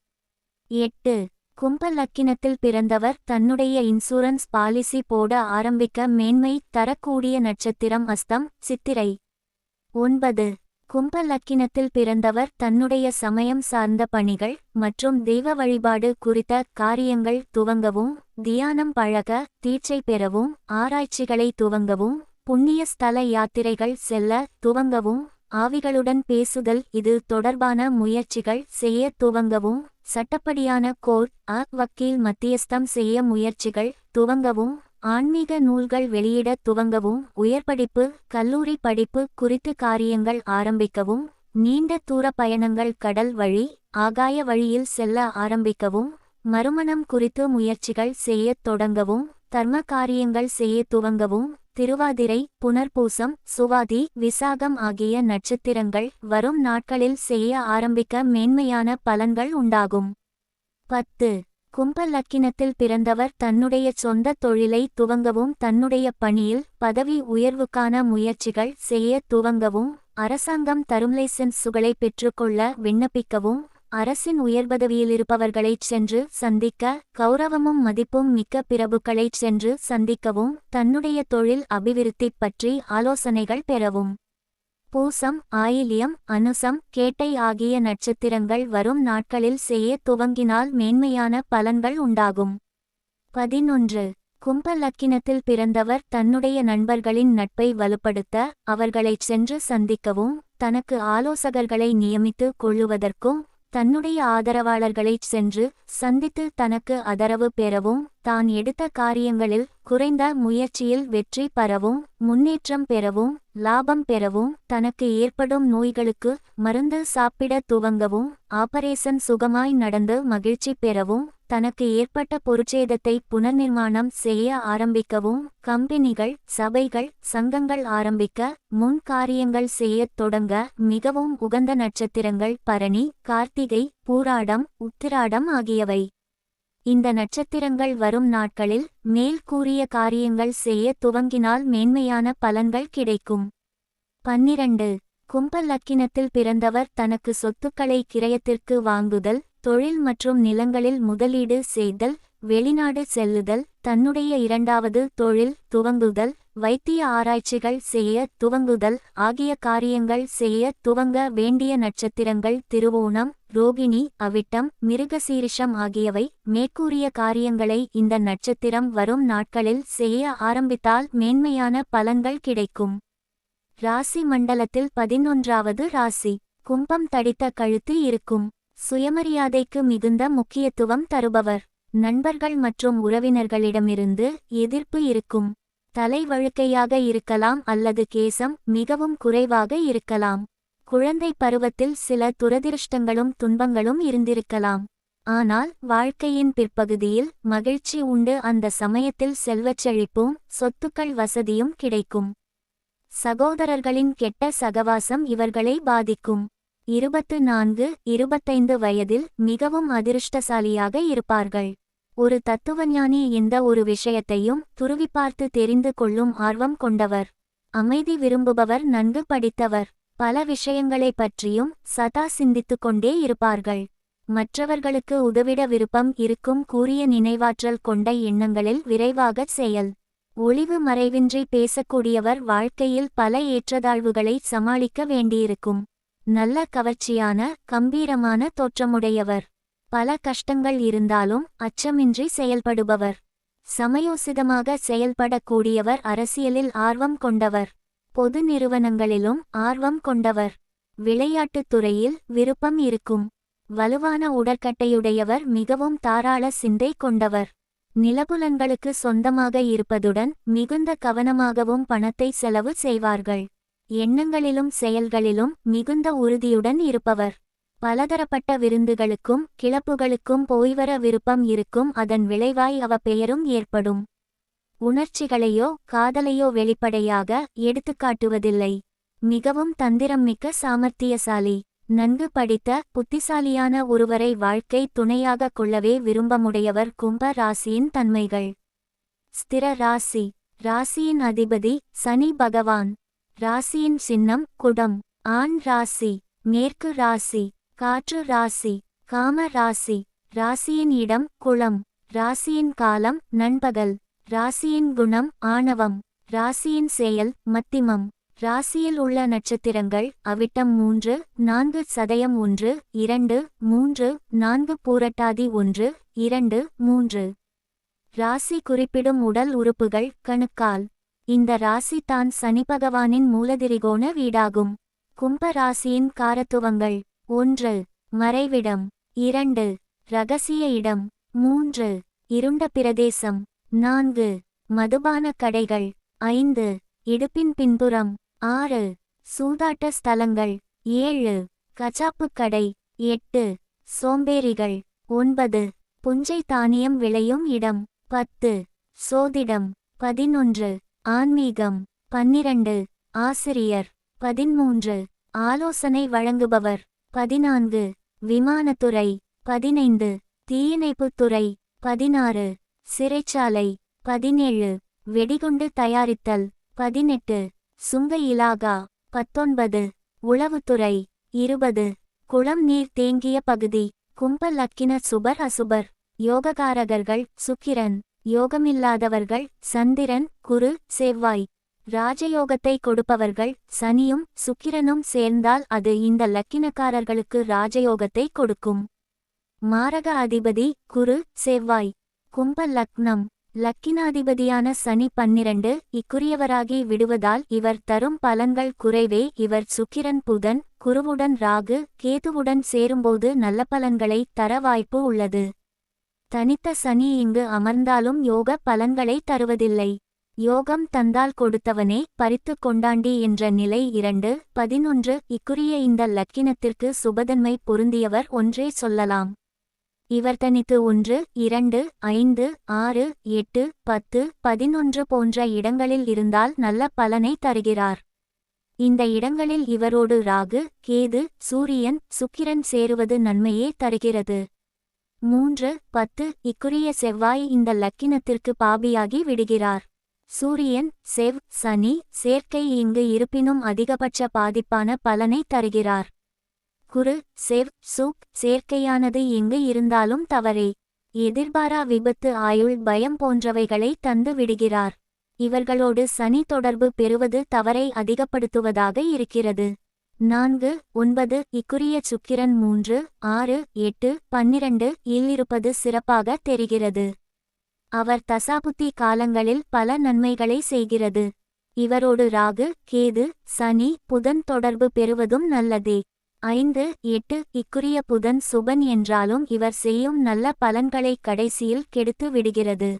8. கும்ப லக்கினத்தில் பிறந்தவர் தன்னுடைய இன்சூரன்ஸ் பாலிசி போட ஆரம்பிக்க மேன்மை தரக்கூடிய நட்சத்திரம் அஸ்தம் சித்திரை. 9. கும்ப லக்கினத்தில் பிறந்தவர் தன்னுடைய சமயம் சார்ந்த பணிகள் மற்றும் தெய்வ வழிபாடு குறித்த காரியங்கள் துவங்கவும், தியானம் பழக, தீட்சை பெறவும், ஆராய்ச்சிகளை துவங்கவும், புண்ணிய ஸ்தல யாத்திரைகள் செல்ல துவங்கவும், ஆவிகளுடன் பேசுதல் இது தொடர்பான முயற்சிகள் செய்ய துவங்கவும், சட்டப்படியான கோர்ட் வக்கீல் மத்தியஸ்தம் செய்ய முயற்சிகள் துவங்கவும், ஆன்மீக நூல்கள் வெளியிட துவங்கவும், உயர்படிப்பு கல்லூரி படிப்பு குறித்து காரியங்கள் ஆரம்பிக்கவும், நீண்ட தூர பயணங்கள் கடல் வழி ஆகாய வழியில் செல்ல ஆரம்பிக்கவும், மறுமணம் குறித்து முயற்சிகள் செய்ய தொடங்கவும், தர்ம காரியங்கள் செய்ய துவங்கவும். திருவாதிரை புனர்பூசம் சுவாதி விசாகம் ஆகிய நட்சத்திரங்கள் வரும் நாட்களில் செய்ய ஆரம்பிக்க மேன்மையான பலன்கள் உண்டாகும். 10. கும்ப லக்கினத்தில் பிறந்தவர் தன்னுடைய சொந்த தொழிலை துவங்கவும், தன்னுடைய பணியில் பதவி உயர்வுக்கான முயற்சிகள் செய்ய துவங்கவும், அரசாங்கம் தரும் லைசென்சுகளை பெற்றுக்கொள்ள விண்ணப்பிக்கவும், அரசின் உயர்பதவியிலிருப்பவர்களைச் சென்று சந்திக்க, கௌரவமும் மதிப்பும் மிக்க பிரபுக்களைச் சென்று சந்திக்கவும், தன்னுடைய தொழில் அபிவிருத்தி பற்றி ஆலோசனைகள் பெறவும். பூசம் ஆயில்யம் அனுசம் கேட்டை ஆகிய நட்சத்திரங்கள் வரும் நாட்களில் செய்ய துவங்கினால் மேன்மையான பலன்கள் உண்டாகும். 11. கும்ப லக்கினத்தில் பிறந்தவர் தன்னுடைய நண்பர்களின் நட்பை வலுப்படுத்த, அவர்களைச் சென்று சந்திக்கவும், தனக்கு ஆலோசகர்களை நியமித்து கொள்ளுவதற்கும், தன்னுடைய ஆதரவாளர்களைச் சென்று சந்தித்து தனக்கு ஆதரவு பெறவும், தான் எடுத்த காரியங்களில் குறைந்த முயற்சியில் வெற்றி பெறவும், முன்னேற்றம் பெறவும், லாபம் பெறவும், தனக்கு ஏற்படும் நோய்களுக்கு மருந்து சாப்பிட துவங்கவும், ஆபரேஷன் சுகமாய் நடந்து மகிழ்ச்சி பெறவும், தனக்கு ஏற்பட்ட பொருட்சேதத்தை புனர்நிர்மாணம் செய்ய ஆரம்பிக்கவும், கம்பெனிகள் சபைகள் சங்கங்கள் ஆரம்பிக்க, முன் காரியங்கள் செய்யத் தொடங்க மிகவும் உகந்த நட்சத்திரங்கள் பரணி கார்த்திகை பூராடம் உத்திராடம் ஆகியவை. இந்த நட்சத்திரங்கள் வரும் நாட்களில் மேல் கூறிய காரியங்கள் செய்ய துவங்கினால் மேன்மையான பலன்கள் கிடைக்கும். 12. கும்ப லக்கினத்தில் பிறந்தவர் தனக்கு சொத்துக்களை கிரயத்திற்கு வாங்குதல், தொழில் மற்றும் நிலங்களில் முதலீடு செய்தல், வெளிநாடு செல்லுதல், தன்னுடைய இரண்டாவது தொழில் துவங்குதல், வைத்திய ஆராய்ச்சிகள் செய்ய துவங்குதல் ஆகிய காரியங்கள் செய்ய துவங்க வேண்டிய நட்சத்திரங்கள் திருவோணம், ரோகிணி, அவிட்டம், மிருகசீரிஷம் ஆகியவை. மேற்கூறிய காரியங்களை இந்த நட்சத்திரம் வரும் நாட்களில் செய்ய ஆரம்பித்தால் மேன்மையான பலன்கள் கிடைக்கும். ராசி மண்டலத்தில் 11வது ராசி கும்பம். தடித்த கழுத்து இருக்கும். சுயமரியாதைக்கு மிகுந்த முக்கியத்துவம் தருபவர். நண்பர்கள் மற்றும் உறவினர்களிடமிருந்து எதிர்ப்பு இருக்கும். தலை வழுக்கையாக இருக்கலாம் அல்லது கேசம் மிகவும் குறைவாக இருக்கலாம். குழந்தை பருவத்தில் சில துரதிருஷ்டங்களும் துன்பங்களும் இருந்திருக்கலாம். ஆனால் வாழ்க்கையின் பிற்பகுதியில் மகிழ்ச்சி உண்டு. அந்த சமயத்தில் செல்வச் செழிப்பும் சொத்துக்கள் வசதியும் கிடைக்கும். சகோதரர்களின் கெட்ட சகவாசம் இவர்களை பாதிக்கும். 24-25 வயதில் மிகவும் அதிர்ஷ்டசாலியாக இருப்பார்கள். ஒரு தத்துவஞானி. எந்த ஒரு விஷயத்தையும் துருவிப்பார்த்து தெரிந்து கொள்ளும் ஆர்வம் கொண்டவர். அமைதி விரும்புபவர். நன்கு படித்தவர். பல விஷயங்களை பற்றியும் சதா சிந்தித்துக் கொண்டே இருப்பார்கள். மற்றவர்களுக்கு உதவிட விருப்பம் இருக்கும். கூரிய நினைவாற்றல் கொண்ட எண்ணங்களில் விரைவாகச் செயல். ஒளிவு மறைவின்றி பேசக்கூடியவர். வாழ்க்கையில் பல ஏற்றத்தாழ்வுகளை சமாளிக்க வேண்டியிருக்கும். நல்ல கவர்ச்சியான கம்பீரமான தோற்றமுடையவர். பல கஷ்டங்கள் இருந்தாலும் அச்சமின்றி செயல்படுபவர். சமயோசிதமாக செயல்படக்கூடியவர். அரசியலில் ஆர்வம் கொண்டவர். பொது நிறுவனங்களிலும் ஆர்வம் கொண்டவர். விளையாட்டுத் துறையில் விருப்பம் இருக்கும். வலுவான உடற்கட்டையுடையவர். மிகவும் தாராள சிந்தை கொண்டவர். நிலபுலன்களுக்கு சொந்தமாக இருப்பதுடன் மிகுந்த கவனமாகவும் பணத்தை செலவு செய்வார்கள். எண்ணங்களிலும் செயல்களிலும் மிகுந்த உறுதியுடன் இருப்பவர். பலதரப்பட்ட விருந்துகளுக்கும் கிளப்புகளுக்கும் போய்வர விருப்பம் இருக்கும். அதன் விளைவாய் அவப்பெயரும் ஏற்படும். உணர்ச்சிகளையோ காதலையோ வெளிப்படையாக எடுத்துக்காட்டுவதில்லை. மிகவும் தந்திரம்மிக்க சாமர்த்தியசாலி. நன்கு படித்த புத்திசாலியான ஒருவரை வாழ்க்கை துணையாக கொள்ளவே விரும்பமுடையவர். கும்ப ராசியின் தன்மைகள். ஸ்திர ராசி. ராசியின் அதிபதி சனி பகவான். ராசியின் சின்னம் குடம். ஆண் ராசி. மேற்கு ராசி. காற்று ராசி. காம ராசி. ராசியின் இடம் குளம். ராசியின் காலம் நண்பகல். ராசியின் குணம் ஆணவம். ராசியின் செயல் மத்திமம். ராசியில் உள்ள நட்சத்திரங்கள் அவிட்டம் 3, 4, சதயம் 1, 2, 3, 4, பூரட்டாதி 1, 2, 3. ராசி குறிப்பிடும் உடல் உறுப்புகள் கணுக்கால். இந்த ராசி தான் சனிபகவானின் மூலதிரிகோண வீடாகும். கும்ப ராசியின் காரத்துவங்கள். 1. மறைவிடம். 2. இரகசிய இடம். 3. இருண்ட பிரதேசம். 4. மதுபான கடைகள். 5. இடுப்பின் பின்புறம். 6. சூதாட்ட ஸ்தலங்கள். 7. கச்சாப்புக் கடை. 8. சோம்பேறிகள். 9. புஞ்சை தானியம் விளையும் இடம். 10. சோதிடம். 11. ஆன்மீகம். 12. ஆசிரியர். 13. ஆலோசனை வழங்குபவர். 14. விமானத்துறை. 15. தீயணைப்புத் துறை. 16. சிறைச்சாலை. 17. வெடிகுண்டு தயாரித்தல். 18. சுங்க இலாகா. 19. உளவுத்துறை. 20. குளம் நீர் தேங்கிய பகுதி. கும்ப லக்கின சுபர் அசுபர். யோககாரகர்கள் சுக்கிரன். யோகமில்லாதவர்கள் சந்திரன், குரு, செவ்வாய். ராஜயோகத்தை கொடுப்பவர்கள் சனியும் சுக்கிரனும் சேர்ந்தால் அது இந்த லக்கினக்காரர்களுக்கு ராஜயோகத்தை கொடுக்கும். மாரக அதிபதி குரு, செவ்வாய். கும்ப லக்னம். லக்கினாதிபதியான சனி 12 இக்குரியவராகி விடுவதால் இவர் தரும் பலன்கள் குறைவே. இவர் சுக்கிரன், புதன், குருவுடன் ராகு, கேதுவுடன் சேரும்போது நல்ல பலன்களை தர வாய்ப்பு உள்ளது. தனித்த சனி இங்கு அமர்ந்தாலும் யோக பலன்களை தருவதில்லை. யோகம் தந்தால் கொடுத்தவனே பறித்து கொண்டாண்டி என்ற நிலை. 2, 11 இக்குரிய இந்த லக்கினத்திற்கு சுபதன்மை பொருந்தியவர் ஒன்றே சொல்லலாம். இவர் தனித்து 1, 2, 5, 6, 8, 10, 11 போன்ற இடங்களில் இருந்தால் நல்ல பலனை தருகிறார். இந்த இடங்களில் இவரோடு ராகு, கேது, சூரியன், சுக்கிரன் சேருவது நன்மையே தருகிறது. 3, 10 இக்குரிய செவ்வாய் இந்த லக்கினத்திற்கு பாபியாகி விடுகிறார். சூரியன், சனி சேர்க்கை இங்கு இருப்பினும் அதிகபட்ச பாதிப்பான பலனை தருகிறார். குரு, சுக் சேர்க்கையானது இங்கு இருந்தாலும் தவறே. எதிர்பாரா விபத்து, ஆயுள் பயம் போன்றவைகளை தந்து விடுகிறார். இவர்களோடு சனி தொடர்பு பெறுவது தவறை அதிகப்படுத்துவதாக இருக்கிறது. 4, 9 இக்குரிய சுக்கிரன் 3, 6, 8, 12 இல் இருப்பது சிறப்பாக தெரிகிறது. அவர் தசாபுத்தி காலங்களில் பல நன்மைகளை செய்கிறது. இவரோடு ராகு, கேது, சனி, புதன் தொடர்பு பெறுவதும் நல்லதே. 5, 8 இக்குரிய புதன் சுபன் என்றாலும் இவர் செய்யும் நல்ல பலன்களை கடைசியில் கெடுத்து விடுகிறது.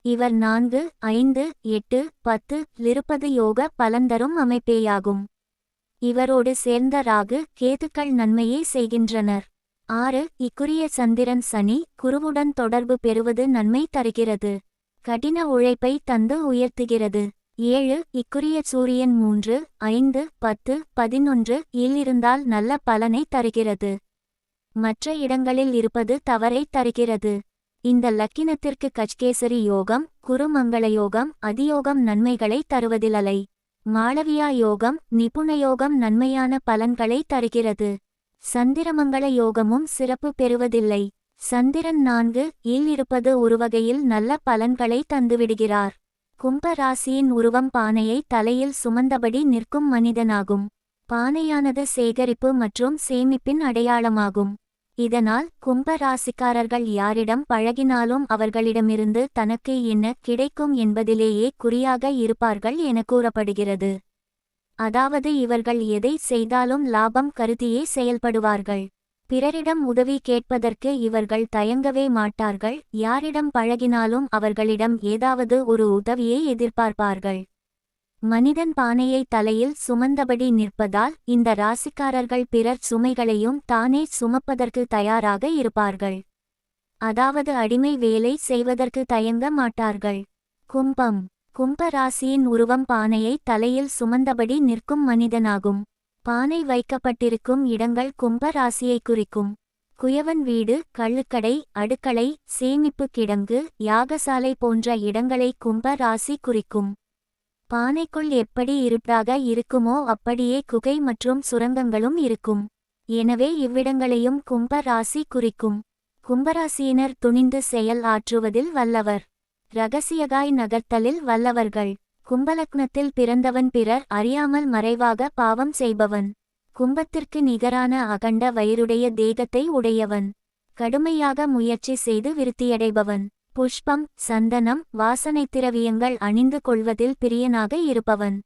இவர் 4, 5, 8, 10 லிருப்பது யோக பலன்தரும் அமைப்பேயாகும். இவரோடு சேர்ந்த ராகு, கேதுக்கள் நன்மையே செய்கின்றனர். 6 இக்குரிய சந்திரன் சனி, குருவுடன் தொடர்பு பெறுவது நன்மை தருகிறது. கடின உழைப்பை தந்து உயர்த்துகிறது. 7 இக்குரிய சூரியன் 3, 5, 10, 11 இல் இருந்தால் நல்ல பலனை தருகிறது. மற்ற இடங்களில் இருப்பது தவறை தருகிறது. இந்த லக்கினத்திற்கு கஜ்கேசரி யோகம், குருமங்கள யோகம், அதியோகம் நன்மைகளை தருவதில்லை. மாளவியா யோகம், நிபுணயோகம் நன்மையான பலன்களை தருகிறது. சந்திரமங்கள யோகமும் சிறப்பு பெறுவதில்லை. சந்திரன் 4 இல் இருப்பது ஒருவகையில் நல்ல பலன்களை தந்துவிடுகிறார். கும்ப ராசியின் உருவம் பானையை தலையில் சுமந்தபடி நிற்கும் மனிதனாகும். பானையானது சேகரிப்பு மற்றும் சேமிப்பின் அடையாளமாகும். இதனால் கும்ப ராசிக்காரர்கள் யாரிடம் பழகினாலும் அவர்களிடமிருந்து தனக்கு என்ன கிடைக்கும் என்பதிலேயே குறியாக இருப்பார்கள் என கூறப்படுகிறது. அதாவது இவர்கள் எதை செய்தாலும் லாபம் கருதியே செயல்படுவார்கள். பிறரிடம் உதவி கேட்பதற்கு இவர்கள் தயங்கவே மாட்டார்கள். யாரிடம் பழகினாலும் அவர்களிடம் ஏதாவது ஒரு உதவியை எதிர்பார்ப்பார்கள். மனிதன் பானையை தலையில் சுமந்தபடி நிற்பதால் இந்த ராசிக்காரர்கள் பிறர் சுமைகளையும் தானே சுமப்பதற்கு தயாராக இருப்பார்கள். அதாவது அடிமை வேலை செய்வதற்கு தயங்க மாட்டார்கள். கும்பம். கும்ப ராசியின் உருவம் பானையை தலையில் சுமந்தபடி நிற்கும் மனிதனாகும். பானை வைக்கப்பட்டிருக்கும் இடங்கள் கும்ப ராசியை குறிக்கும். குயவன் வீடு, கள்ளுக்கடை, அடுக்களை, சேமிப்பு கிடங்கு, யாகசாலை போன்ற இடங்களை கும்ப ராசி குறிக்கும். பானைக்குள் எப்படி இருட்டாக இருக்குமோ அப்படியே குகை மற்றும் சுரங்கங்களும் இருக்கும். எனவே இவ்விடங்களையும் கும்ப ராசி குறிக்கும். கும்பராசியினர் துணிந்து செயல் ஆற்றுவதில் வல்லவர். இரகசியகாய் நகர்த்தலில் வல்லவர்கள். கும்பலக்னத்தில் பிறந்தவன் பிறர் அறியாமல் மறைவாக பாவம் செய்பவன். கும்பத்திற்கு நிகரான அகண்ட வயிறுடைய தேகத்தை உடையவன். கடுமையாக முயற்சி செய்து விருத்தியடைபவன். புஷ்பம், சந்தனம், வாசனை திரவியங்கள் அணிந்து கொள்வதில் பிரியனாக இருப்பவன்.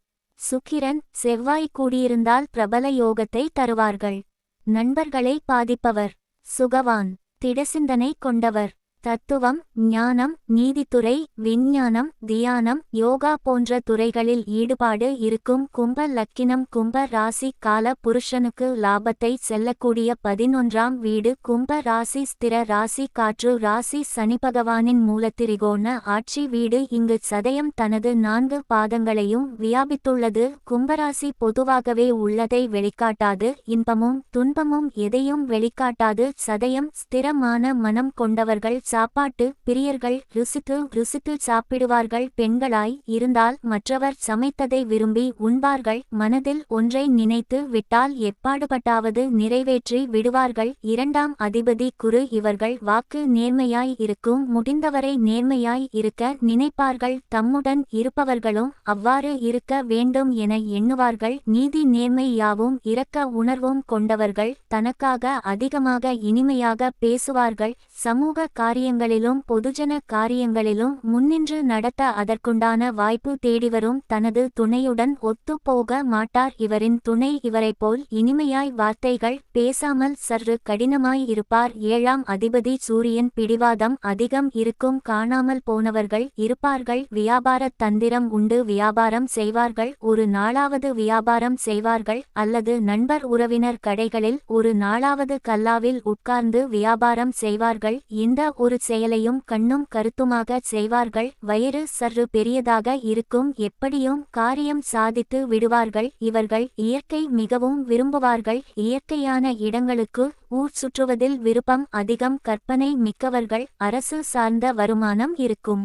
சுக்கிரன், செவ்வாய் கூடியிருந்தால் பிரபல யோகத்தை தருவார்கள். நண்பர்களை பாதிப்பவர். சுகவான். திடசிந்தனை கொண்டவர். தத்துவம், ஞானம், நீதித்துறை, விஞ்ஞானம், தியானம், யோகா போன்ற துறைகளில் ஈடுபாடு இருக்கும் கும்ப லக்கினம். கும்ப ராசி கால புருஷனுக்கு லாபத்தை செல்லக்கூடிய 11ஆம் வீடு. கும்ப ராசி ஸ்திர ராசி. காற்று ராசி. சனி பகவானின் மூலத்திரிகோண ஆட்சி வீடு. இங்கு சதயம் தனது 4 பாதங்களையும் வியாபித்துள்ளது. கும்பராசி பொதுவாகவே உள்ளதை வெளிக்காட்டாது. இன்பமும் துன்பமும் எதையும் வெளிக்காட்டாது. சதயம் ஸ்திரமான மனம் கொண்டவர்கள். சாப்பாட்டு பிரியர்கள். ருசித்து சாப்பிடுவார்கள். பெண்களாய் இருந்தால் மற்றவர் சமைத்ததை விரும்பி உண்பார்கள். மனதில் ஒன்றை நினைத்து விட்டால் எப்பாடுபட்டாவது நிறைவேற்றி விடுவார்கள். 2ஆம் அதிபதி குரு. இவர்கள் வாக்கு நேர்மையாய் இருக்கும். முடிந்தவரை நேர்மையாய் இருக்க நினைப்பார்கள். தம்முடன் இருப்பவர்களும் அவ்வாறு இருக்க வேண்டும் என எண்ணுவார்கள். நீதி நேர்மை யாவும் இரக்க உணர்வும் கொண்டவர்கள். தனக்காக அதிகமாக இனிமையாக பேசுவார்கள். சமூக காரியங்களிலும் பொதுஜன காரியங்களிலும் முன்னின்று நடத்த அதற்குண்டான வாய்ப்பு தேடிவரும். தனது துணையுடன் ஒத்து போக மாட்டார். இவரின் துணை இவரைப் போல் இனிமையாய் வார்த்தைகள் பேசாமல் சற்று கடினமாய் இருப்பார். 7ஆம் அதிபதி சூரியன். பிடிவாதம் அதிகம் இருக்கும். காணாமல் போனவர்கள் இருப்பார்கள். வியாபாரத் தந்திரம் உண்டு. வியாபாரம் செய்வார்கள். ஒரு நாளாவது வியாபாரம் செய்வார்கள். அல்லது நண்பர் உறவினர் கடைகளில் ஒரு நாளாவது கல்லாவில் உட்கார்ந்து வியாபாரம் செய்வார்கள். இந்த ஒரு செயலையும் கண்ணும் கருத்துமாக செய்வார்கள். வயிறு சற்று பெரியதாக இருக்கும். எப்படியும் காரியம் சாதித்து விடுவார்கள். இவர்கள் இயற்கை மிகவும் விரும்புவார்கள். இயற்கையான இடங்களுக்கு ஊர் சுற்றுவதில் விருப்பம் அதிகம். கற்பனை மிக்கவர்கள். அரசு சார்ந்த வருமானம் இருக்கும்.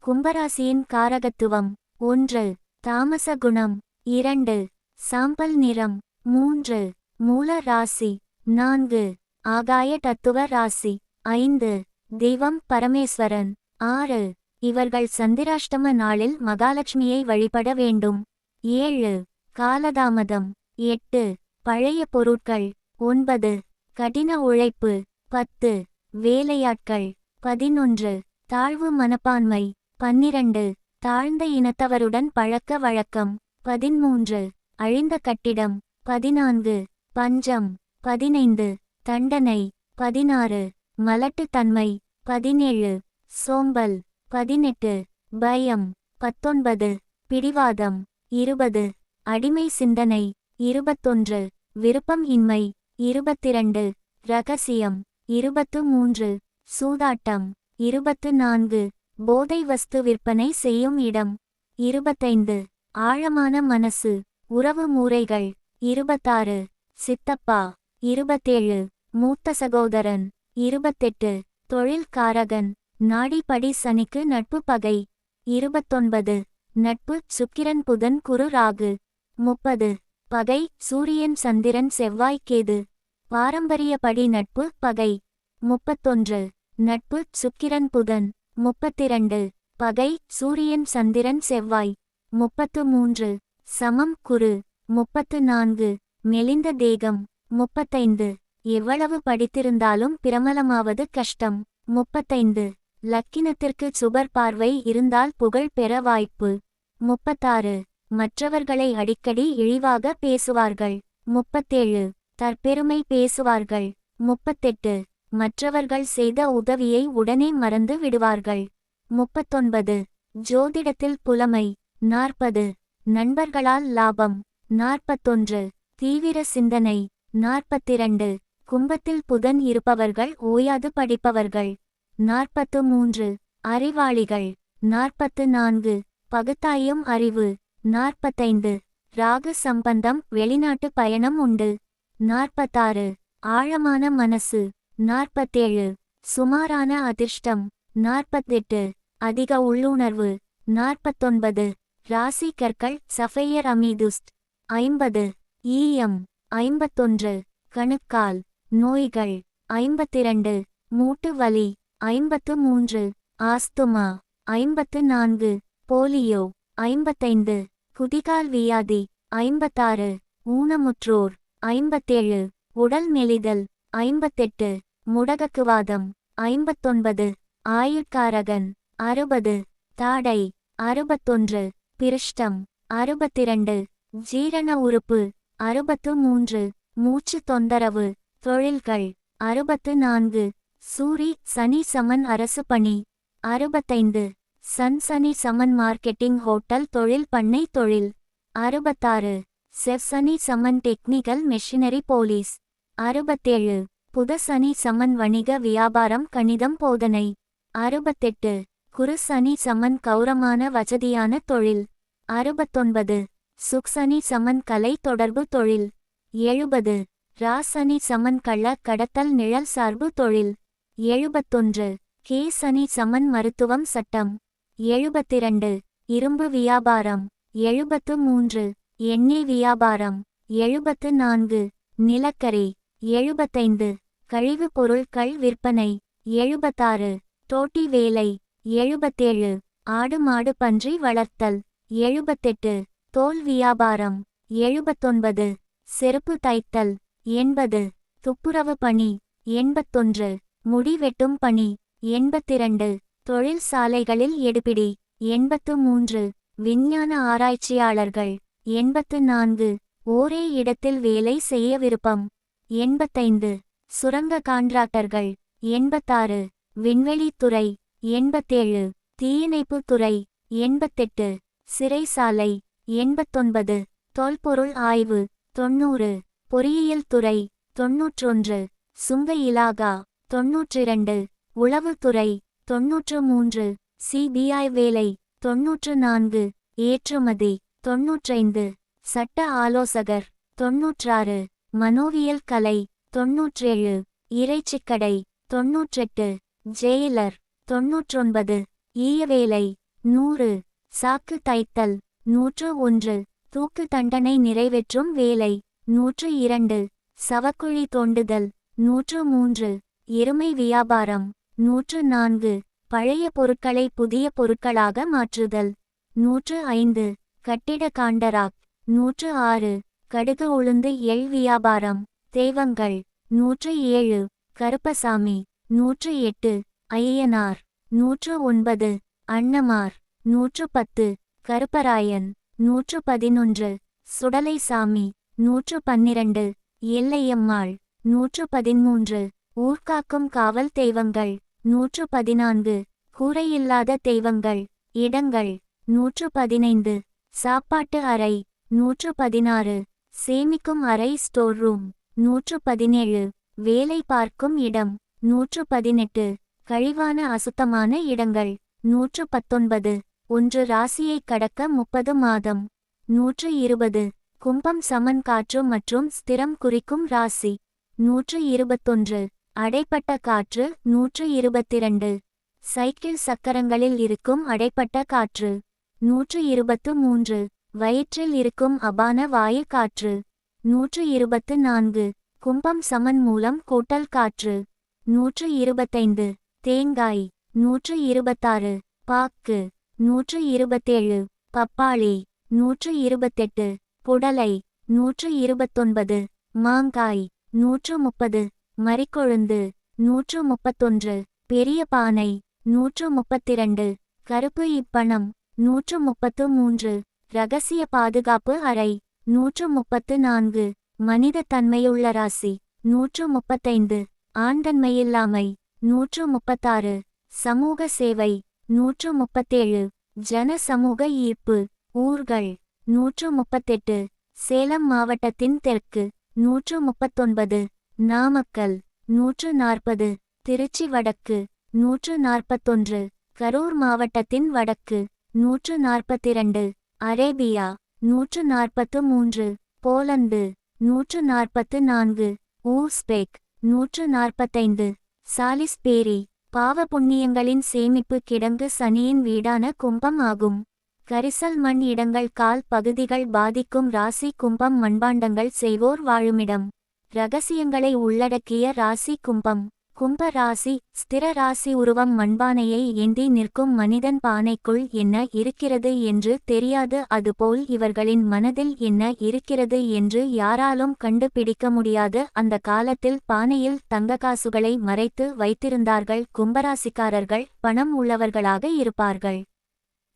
கும்பராசியின் காரகத்துவம். 1 தாமச குணம். 2 சாம்பல் நிறம். 3 மூல ராசி. 4 ஆகாய தத்துவ ராசி. 5 தெய்வம் பரமேஸ்வரன். 6 இவர்கள் சந்திராஷ்டம நாளில் மகாலட்சுமியை வழிபட வேண்டும். 7. காலதாமதம். 8. பழைய பொருட்கள். 9. கடின உழைப்பு. 10. வேலையாட்கள். 11. தாழ்வு மனப்பான்மை. 12. தாழ்ந்த இனத்தவருடன் பழக்க வழக்கம். 13. அழிந்த கட்டிடம். 14. பஞ்சம். 15. தண்டனை. 16. மலட்டுத்தன்மை. 17. சோம்பல். 18. பயம். 19. பிடிவாதம். 20. அடிமை சிந்தனை. 21. விருப்பம் இன்மை. 22. இரகசியம். 23. சூதாட்டம். 24. போதை வஸ்து விற்பனை செய்யும் இடம். 25. ஆழமான மனசு. உறவு முறைகள். 26. சித்தப்பா. 27. மூத்த சகோதரன். 28. தொழில்காரகன். நாடிப்படி சனிக்கு நட்பு பகை. 29. நட்பு சுக்கிரன் புதன் குரு ராகு. 30. பகை சூரியன் சந்திரன் செவ்வாய் கேது. பாரம்பரியப்படி நட்பு பகை. 31. நட்பு சுக்கிரன் புதன். 32. பகை சூரியன் சந்திரன் செவ்வாய். 33. சமம் குரு. 34. மெலிந்த தேகம். 35. எவ்வளவு படித்திருந்தாலும் பிரமலமாவது கஷ்டம். 35. லக்கினத்திற்கு சுபர் பார்வை இருந்தால் புகழ் பெற வாய்ப்பு. 36. மற்றவர்களை அடிக்கடி இழிவாக பேசுவார்கள். 37. தற்பெருமை பேசுவார்கள். 38. மற்றவர்கள் செய்த உதவியை உடனே மறந்து விடுவார்கள். 39. ஜோதிடத்தில் புலமை. 40. நண்பர்களால் லாபம். 41. தீவிர சிந்தனை. 42. கும்பத்தில் புதன் இருப்பவர்கள் ஓயாது படிப்பவர்கள். 43. அறிவாளிகள். 44. பகுத்தாயும் அறிவு. 45. ராகு சம்பந்தம் வெளிநாட்டு பயணம் உண்டு. 46. ஆழமான மனசு. 47. சுமாரான அதிர்ஷ்டம். 48. அதிக உள்ளுணர்வு. 49. ராசி கற்கள் சஃபையர் அமீதுஸ்ட். 50. ஈயம். 51. கணுக்கால் நோய்கள். 52. மூட்டு வலி. 53. ஆஸ்துமா. 54. போலியோ. 55. குதிகால் வியாதி. 56. ஊனமுற்றோர். 57. உடல் மெலிதல். 58. முடக்குவாதம். 59. ஆயுட்காரகன். 60. தாடை. 61. பிருஷ்டம். 62. ஜீரண உறுப்பு. 63. மூச்சு தொந்தரவு. தொழில்கள். 64. சூரி சனி சமன் அரசு பணி. 65. சனி சமன் மார்க்கெட்டிங் ஹோட்டல் தொழில் பண்ணை தொழில். 66. சனி சமன் டெக்னிக்கல் மெஷினரி போலீஸ். 67. புத சனி சமன் வணிக வியாபாரம் கணிதம் போதனை. 68. குரு சனி சமன் கௌரமான வசதியான தொழில். 69. சுக்சனி சமன் கலை தொடர்பு தொழில். 70. ராசனி சமன் கள்ள கடத்தல் நிழல் சார்பு தொழில். 71. கே சனி சமன் மருத்துவம் சட்டம். 72. இரும்பு வியாபாரம். 73. எண்ணெய் வியாபாரம். 74. நிலக்கரி. 75. கழிவுப் பொருட்கள் விற்பனை. 76. தோட்டி வேலை. 77. ஆடு மாடு பன்றி வளர்த்தல். 78. தோல் வியாபாரம். 79. செருப்பு தைத்தல். 80. துப்புரவு பணி. 81. முடி வெட்டும் பணி. 82. தொழில் சாலைகளில் எடுபிடி. 83. விஞ்ஞான ஆராய்ச்சியாளர்கள். 84. ஒரே இடத்தில் வேலை செய்ய விருப்பம். 85. சுரங்க கான்ட்ராக்டர்கள். 86. விண்வெளித்துறை. 87. தீயணைப்புத் துறை. 88. சிறைசாலை. 89. தொல்பொருள் ஆய்வு. 90. பொறியியல் துறை. 91. சுங்க இலாகா. 92. உளவுத்துறை. 93. சிபிஐ வேலை. 94. ஏற்றுமதி. 95. சட்ட ஆலோசகர். 96. மனோவியல் கலை. 97. இறைச்சிக்கடை. 98. ஜெயிலர். 99. ஈயவேலை. 100. சாக்கு தைத்தல். 101. தூக்கு தண்டனை நிறைவேற்றும் வேலை. 102. சவக்குழி தோண்டுதல். 103. எருமை வியாபாரம். 104. பழைய பொருட்களை புதிய பொருட்களாக மாற்றுதல். 105 கட்டிட காண்டராக். 106 கடுகு உளுந்து எள் வியாபாரம். தெய்வங்கள். 107 கருப்பசாமி. 108 ஐயனார். 109 அண்ணமார். 110 கருப்பராயன். 111 சுடலை சாமி. 112 எல்லையம்மாள். 113 ஊர்காக்கும் காவல் தெய்வங்கள். 114 கூரையில்லாத தெய்வங்கள். இடங்கள். 115 சாப்பாட்டு அறை. 116 சேமிக்கும் அறை ஸ்டோர் ரூம். 117 வேலை பார்க்கும் இடம். 118 கழிவான அசுத்தமான இடங்கள். 119 ஒன்று ராசியை கடக்க 30 மாதம். 120 கும்பம் சமன் காற்று மற்றும் ஸ்திரம் குறிக்கும் ராசி. 121 அடைப்பட்ட காற்று. 122 சைக்கிள் சக்கரங்களில் இருக்கும் அடைப்பட்ட காற்று. 123 வயிற்றில் இருக்கும் அபான வாயு காற்று. 124 கும்பம் சமன் மூலம் கூட்டல் காற்று. 125 தேங்காய். 126 பாக்கு. 127 பப்பாளி. 128 புடலை. 129 மாங்காய். 130 மரிக்கொழுந்து. 131 பெரிய பானை. 132 கருப்பு இப்பணம். 133 இரகசிய பாதுகாப்பு அறை. 134 மனித தன்மையுள்ள ராசி. 135 ஆண்தன்மையில்லாமை. 136 சமூக சேவை. 137 ஜன சமூக ஈர்ப்பு. ஊர்கள். 138 சேலம் மாவட்டத்தின் தெற்கு. 139 நாமக்கல். 140 திருச்சி வடக்கு. 141 கரூர் மாவட்டத்தின் வடக்கு. 142 அரேபியா. 143 போலந்து. 144 ஊஸ்பெக். 145 சாலிஸ்பேரி. பாவ புண்ணியங்களின் சேமிப்பு கிடங்கு சனியின் வீடான கும்பம் ஆகும். கரிசல் மண் இடங்கள் கால் பகுதிகள் பாதிக்கும் ராசி கும்பம். மண்பாண்டங்கள் செய்வோர் வாழுமிடம். இரகசியங்களை உள்ளடக்கிய ராசி கும்பம். கும்ப ராசி ஸ்திர ராசி உருவம். மண்பானையை ஏந்தி நிற்கும் மனிதன் பானைக்குள் என்ன இருக்கிறது என்று தெரியாது. அதுபோல் இவர்களின் மனதில் என்ன இருக்கிறது என்று யாராலும் கண்டுபிடிக்க முடியாது. அந்த காலத்தில் பானையில் தங்கக்காசுகளை மறைத்து வைத்திருந்தார்கள். கும்பராசிக்காரர்கள் பணம் உள்ளவர்களாக இருப்பார்கள்.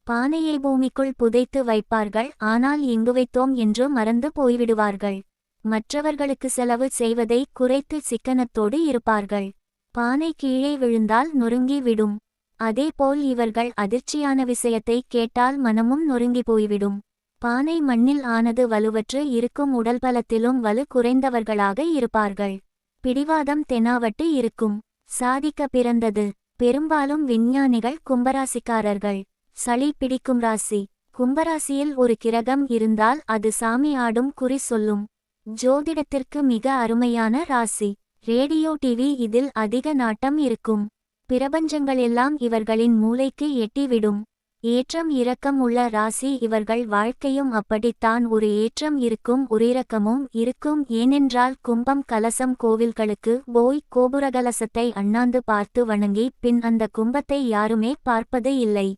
பானையை பூமிக்குள் புதைத்து வைப்பார்கள். ஆனால் எங்கு வைத்தோம் என்று மறந்து போய்விடுவார்கள். மற்றவர்களுக்கு செலவு செய்வதை குறைத்து சிக்கனத்தோடு இருப்பார்கள். பானை கீழே விழுந்தால் நொறுங்கி விடும். அதேபோல் இவர்கள் அதிர்ச்சியான விஷயத்தை கேட்டால் மனமும் நொறுங்கி போய்விடும். பானை மண்ணில் ஆனது வலுவற்று இருக்கும். உடல்பலத்திலும் வலு குறைந்தவர்களாக இருப்பார்கள். பிடிவாதம் தெனாவட்டு இருக்கும். சாதிக்க பிறந்தது. பெரும்பாலும் விஞ்ஞானிகள் கும்பராசிக்காரர்கள். சளி பிடிக்கும் ராசி. கும்பராசியில் ஒரு கிரகம் இருந்தால் அது சாமி ஆடும் குறி சொல்லும். ஜோதிடத்திற்கு மிக அருமையான ராசி. ரேடியோ டிவி இதில் அதிக நாட்டம் இருக்கும். பிரபஞ்சங்களெல்லாம் இவர்களின் மூளைக்கு எட்டிவிடும். ஏற்றம் இரக்கம் உள்ள ராசி இவர்கள் வாழ்க்கையும் அப்படித்தான். ஒரு ஏற்றம் இருக்கும் ஒரு இரக்கமும் இருக்கும். ஏனென்றால் கும்பம் கலசம் கோவில்களுக்கு போய் கோபுரகலசத்தை அண்ணாந்து பார்த்து வணங்கி பின் அந்த கும்பத்தை யாருமே பார்ப்பது இல்லை.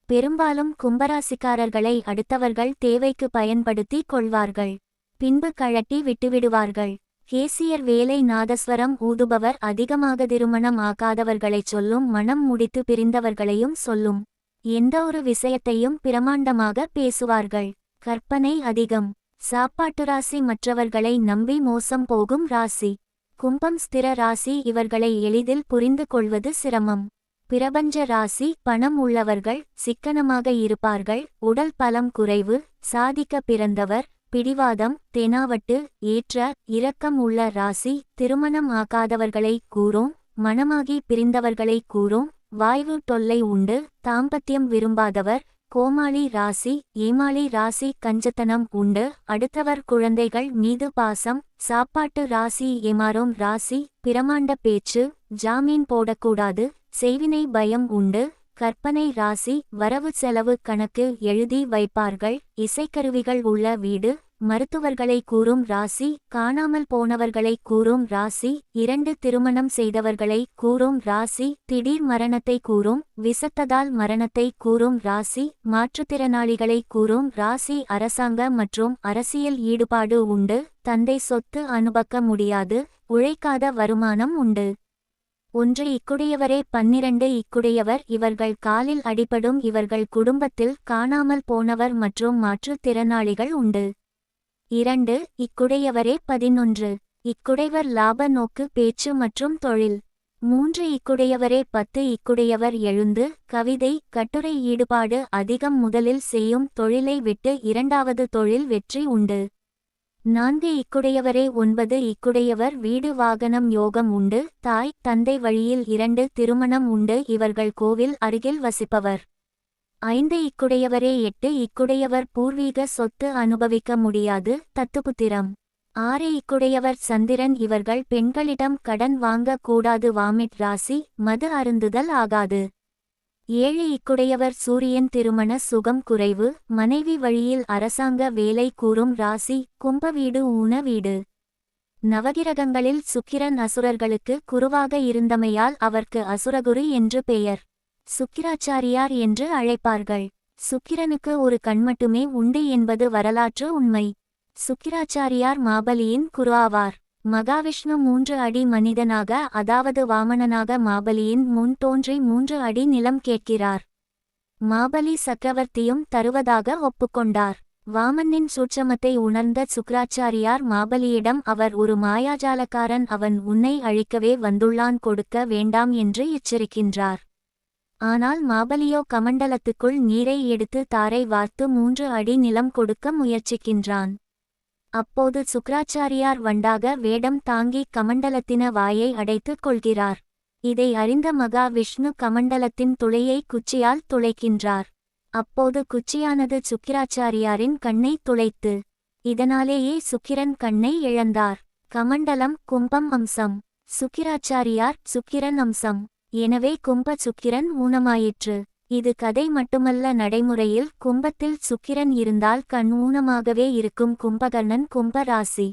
பெரும்பாலும் கும்பராசிக்காரர்களை அடுத்தவர்கள் தேவைக்கு பயன்படுத்தி கொள்வார்கள். பின்பு கழட்டி விட்டுவிடுவார்கள். கேசியர் வேலை நாதஸ்வரம் ஊதுபவர் அதிகமாக திருமணம் ஆகாதவர்களைச் சொல்லும். மனம் முடித்து பிரிந்தவர்களையும் சொல்லும். எந்த ஒரு விஷயத்தையும் பிரமாண்டமாக பேசுவார்கள். கற்பனை அதிகம். சாப்பாட்டு ராசி. மற்றவர்களை நம்பி மோசம் போகும் ராசி. கும்பம் ஸ்திர ராசி. இவர்களை எளிதில் புரிந்து கொள்வது சிரமம். பிரபஞ்ச ராசி. பணம் உள்ளவர்கள். சிக்கனமாக இருப்பார்கள். உடல் பலம் குறைவு. சாதிக்க பிறந்தவர். பிடிவாதம் தெனாவட்டு. ஏற்ற இரக்கம் உள்ள ராசி. திருமணம் ஆகாதவர்களை கூறும். மனமாகி பிரிந்தவர்களை கூறும். வாய்வு தொல்லை உண்டு. தாம்பத்தியம் விரும்பாதவர். கோமாளி ராசி. ஏமாளி ராசி. கஞ்சத்தனம் உண்டு. அடுத்தவர் குழந்தைகள் மீது பாசம். சாப்பாட்டு ராசி. ஏமாறும் ராசி. பிரமாண்ட பேச்சு. ஜாமீன் போடக்கூடாது. செய்வினை பயம் உண்டு. கற்பனை ராசி. வரவு செலவு கணக்கு எழுதி வைப்பார்கள். இசைக்கருவிகள் உள்ள வீடு. மருத்துவர்களை கூறும் ராசி, காணாமல் போனவர்களை கூறும் ராசி, 2 திருமணம் செய்தவர்களை கூறும் ராசி, திடீர் மரணத்தை கூறும், விசத்ததால் மரணத்தை கூறும் ராசி, மாற்றுத்திறனாளிகளை கூறும் ராசி. அரசாங்க மற்றும் அரசியல் ஈடுபாடு உண்டு, தந்தை சொத்து அனுபவிக்க முடியாது, உழைக்காத வருமானம் உண்டு. 1 இக்குடையவரே 12 இக்குடையவர் இவர்கள் காலில் அடிபடும் இவர்கள் குடும்பத்தில் காணாமல் போனவர் மற்றும் மாற்றுத்திறனாளிகள் உண்டு. 2 இக்குடையவரே 11 இக்குடையவர் லாப நோக்கு பேச்சு மற்றும் தொழில். 3 இக்குடையவரே 10 இக்குடையவர் எழுந்து கவிதை கட்டுரை ஈடுபாடு அதிகம் முதலில் செய்யும் தொழிலை விட்டு இரண்டாவது தொழில் வெற்றி உண்டு. 4 இக்குடையவரே 9 இக்குடையவர் வீடு வாகனம் யோகம் உண்டு, தாய் தந்தை வழியில் 2 திருமணம் உண்டு இவர்கள் கோவில் அருகில் வசிப்பவர். 5 இக்குடையவரே 8 இக்குடையவர் பூர்வீக சொத்து அனுபவிக்க முடியாது, தத்துப்புத்திரம். 6 இக்குடையவர் சந்திரன் இவர்கள் பெண்களிடம் கடன் வாங்க கூடாது, வாமிட் ராசி, மது அருந்துதல் ஆகாது. 7 இக்குடையவர் சூரியன் திருமண சுகம் குறைவு, மனைவி வழியில் அரசாங்க வேலை கூறும் ராசி, கும்ப வீடு ஊன வீடு. நவகிரகங்களில் சுக்கிரன் அசுரர்களுக்கு குருவாக இருந்தமையால் அவர்க்கு அசுரகுரு என்று பெயர். சுக்கிராச்சாரியார் என்று அழைப்பார்கள். சுக்கிரனுக்கு ஒரு கண் மட்டுமே உண்டு என்பது வரலாற்று உண்மை. சுக்கிராச்சாரியார் மாபலியின் குரு ஆவார். மகாவிஷ்ணு 3 அடி மனிதனாக அதாவது வாமனனாக மாபலியின் முன் தோன்றி 3 அடி நிலம் கேட்கிறார். மாபலி சக்கரவர்த்தியும் தருவதாக ஒப்புக்கொண்டார். வாமனின் சூட்சமத்தை உணர்ந்த சுக்கிராச்சாரியார் மாபலியிடம் அவர் ஒரு மாயாஜாலக்காரன், அவன் உன்னை அழிக்கவே வந்துள்ளான், கொடுக்க வேண்டாம் என்று எச்சரிக்கின்றார். ஆனால் மாபலியோ கமண்டலத்துக்குள் நீரை எடுத்து தாரை வார்த்து 3 அடி நிலம் கொடுக்க முயற்சிக்கின்றான். அப்போது சுக்கிராச்சாரியார் வண்டாக வேடம் தாங்கி கமண்டலத்தின வாயை அடைத்துக் கொள்கிறார். இதை அறிந்த மகா விஷ்ணு கமண்டலத்தின் துளையை குச்சியால் துளைக்கின்றார். அப்போது குச்சியானது சுக்கிராச்சாரியாரின் கண்ணை துளைத்து. இதனாலேயே சுக்கிரன் கண்ணை இழந்தார். கமண்டலம் கும்பம் அம்சம், சுக்கிராச்சாரியார் சுக்கிரன் அம்சம். எனவே கும்ப சுக்கிரன் ஊனமாயிற்று. இது கதை மட்டுமல்ல, நடைமுறையில் கும்பத்தில் சுக்கிரன் இருந்தால் கண் ஊனமாகவே இருக்கும். கும்பகர்ணன் கும்ப ராசி.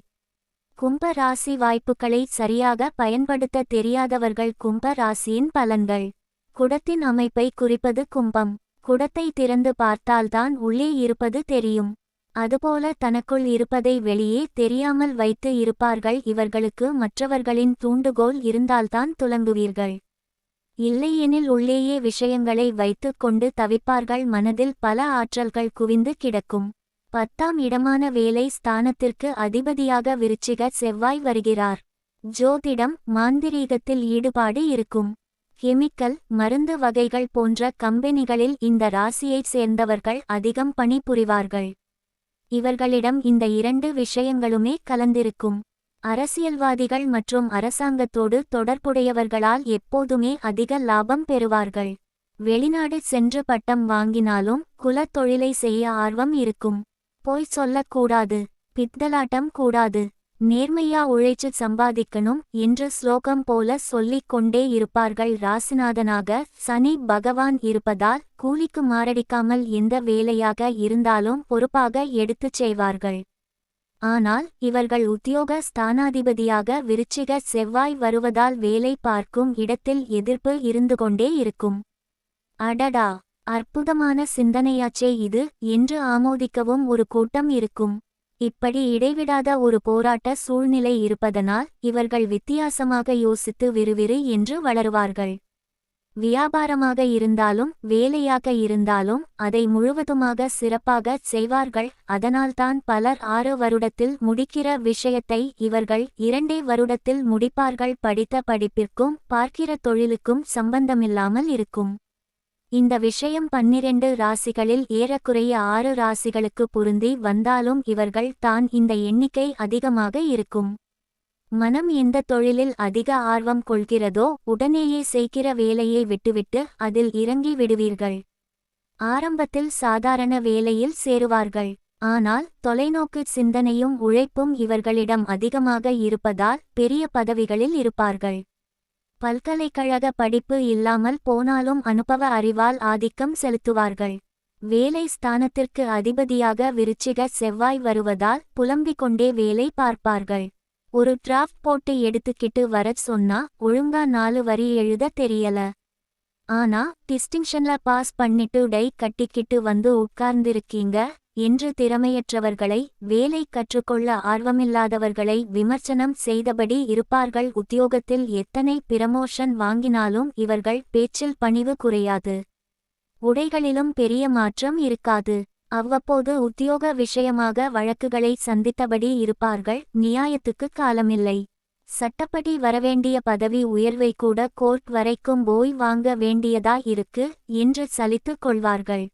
கும்ப ராசி வாய்ப்புகளை சரியாக பயன்படுத்த தெரியாதவர்கள். கும்ப ராசியின் பலன்கள். குடத்தின் அமைப்பை குறிப்பது கும்பம். குடத்தை திறந்து பார்த்தால்தான் உள்ளே இருப்பது தெரியும். அதுபோல தனக்குள் இருப்பதை வெளியே தெரியாமல் வைத்து இருப்பார்கள். இவர்களுக்கு மற்றவர்களின் தூண்டுகோல் இருந்தால்தான் துலங்குவீர்கள். இல்லையெனில் உள்ளேயே விஷயங்களை வைத்து கொண்டு தவிப்பார்கள். மனதில் பல ஆற்றல்கள் குவிந்து கிடக்கும். 10ஆம் இடமான வேலை ஸ்தானத்திற்கு அதிபதியாக விருச்சிக செவ்வாய் வருகிறார். ஜோதிடம் மாந்திரீகத்தில் ஈடுபாடு இருக்கும். கெமிக்கல் மருந்து வகைகள் போன்ற கம்பெனிகளில் இந்த ராசியைச் சேர்ந்தவர்கள் அதிகம் பணிபுரிவார்கள். இவர்களிடம் இந்த 2 விஷயங்களுமே கலந்திருக்கும். அரசியல்வாதிகள் மற்றும் அரசாங்கத்தோடு தொடர்புடையவர்களால் எப்போதுமே அதிக லாபம் பெறுவார்கள். வெளிநாடு சென்று பட்டம் வாங்கினாலும் குலத் தொழிலை செய்ய ஆர்வம் இருக்கும். பொய் சொல்லக்கூடாது, பித்தலாட்டம் கூடாது, நேர்மையா உழைச்சு சம்பாதிக்கணும் என்று ஸ்லோகம் போல சொல்லிக் கொண்டே இருப்பார்கள். ராசிநாதனாக சனி பகவான் இருப்பதால் கூலிக்கு மாரடிக்காமல் எந்த வேலையாக இருந்தாலும் பொறுப்பாக எடுத்துச் செய்வார்கள். ஆனால் இவர்கள் உத்தியோக ஸ்தானாதிபதியாக விருச்சிக செவ்வாய் வருவதால் வேலை பார்க்கும் இடத்தில் எதிர்ப்பு இருந்து கொண்டே இருக்கும். அடடா, அற்புதமான சிந்தனையாச்சே இது என்று ஆமோதிக்கவும் ஒரு கூட்டம் இருக்கும். இப்படி இடைவிடாத ஒரு போராட்ட சூழ்நிலை இருப்பதனால் இவர்கள் வித்தியாசமாக யோசித்து விறுவிறு என்று வளருவார்கள். வியாபாரமாக இருந்தாலும் வேலையாக இருந்தாலும் அதை முழுவதுமாக சிறப்பாக செய்வார்கள். அதனால்தான் பலர் 6 வருடத்தில் முடிக்கிற விஷயத்தை இவர்கள் 2 வருடத்தில் முடிப்பார்கள். படித்த படிப்பிற்கும் பார்க்கிற தொழிலுக்கும் சம்பந்தமில்லாமல் இருக்கும். இந்த விஷயம் 12 ராசிகளில் ஏறக்குறைய 6 ராசிகளுக்கு பொருந்தி வந்தாலும் இவர்கள் தான் இந்த எண்ணிக்கை அதிகமாக இருக்கும். மனம் எந்த தொழிலில் அதிக ஆர்வம் கொள்கிறதோ உடனேயே செய்கிற வேலையை விட்டுவிட்டு அதில் இறங்கி விடுவீர்கள். ஆரம்பத்தில் சாதாரண வேலையில் சேருவார்கள். ஆனால் தொலைநோக்கு சிந்தனையும் உழைப்பும் இவர்களிடம் அதிகமாக இருப்பதால் பெரிய பதவிகளில் இருப்பார்கள். பல்கலைக்கழக படிப்பு இல்லாமல் போனாலும் அனுபவ அறிவால் ஆதிக்கம் செலுத்துவார்கள். வேலை ஸ்தானத்திற்கு அதிபதியாக விருச்சிக செவ்வாய் வருவதால் புலம்பிக் கொண்டே வேலை பார்ப்பார்கள். ஒரு டிராஃப்ட் போட்டு எடுத்துக்கிட்டு வரச் சொன்னா ஒழுங்கா 4 வரி எழுத தெரியல. ஆனா டிஸ்டிங்ஷன்ல பாஸ் பண்ணிட்டு டை கட்டிக்கிட்டு வந்து உட்கார்ந்திருக்கீங்க என்று திறமையற்றவர்களை, வேலை கற்றுக்கொள்ள ஆர்வமில்லாதவர்களை விமர்சனம் செய்தபடி இருப்பார்கள். உத்தியோகத்தில் எத்தனை பிரமோஷன் வாங்கினாலும் இவர்கள் பேச்சில் பணிவு குறையாது. உடைகளிலும் பெரிய மாற்றம் இருக்காது. அவ்வப்போது உத்தியோக விஷயமாக வழக்குகளை சந்தித்தபடி இருப்பார்கள். நியாயத்துக்கு காலமில்லை. சட்டப்படி வரவேண்டிய பதவி உயர்வை கூட கோர்ட் வரைக்கும் போய் வாங்க வேண்டியதா இருக்கு என்று சலித்துக் கொள்வார்கள்.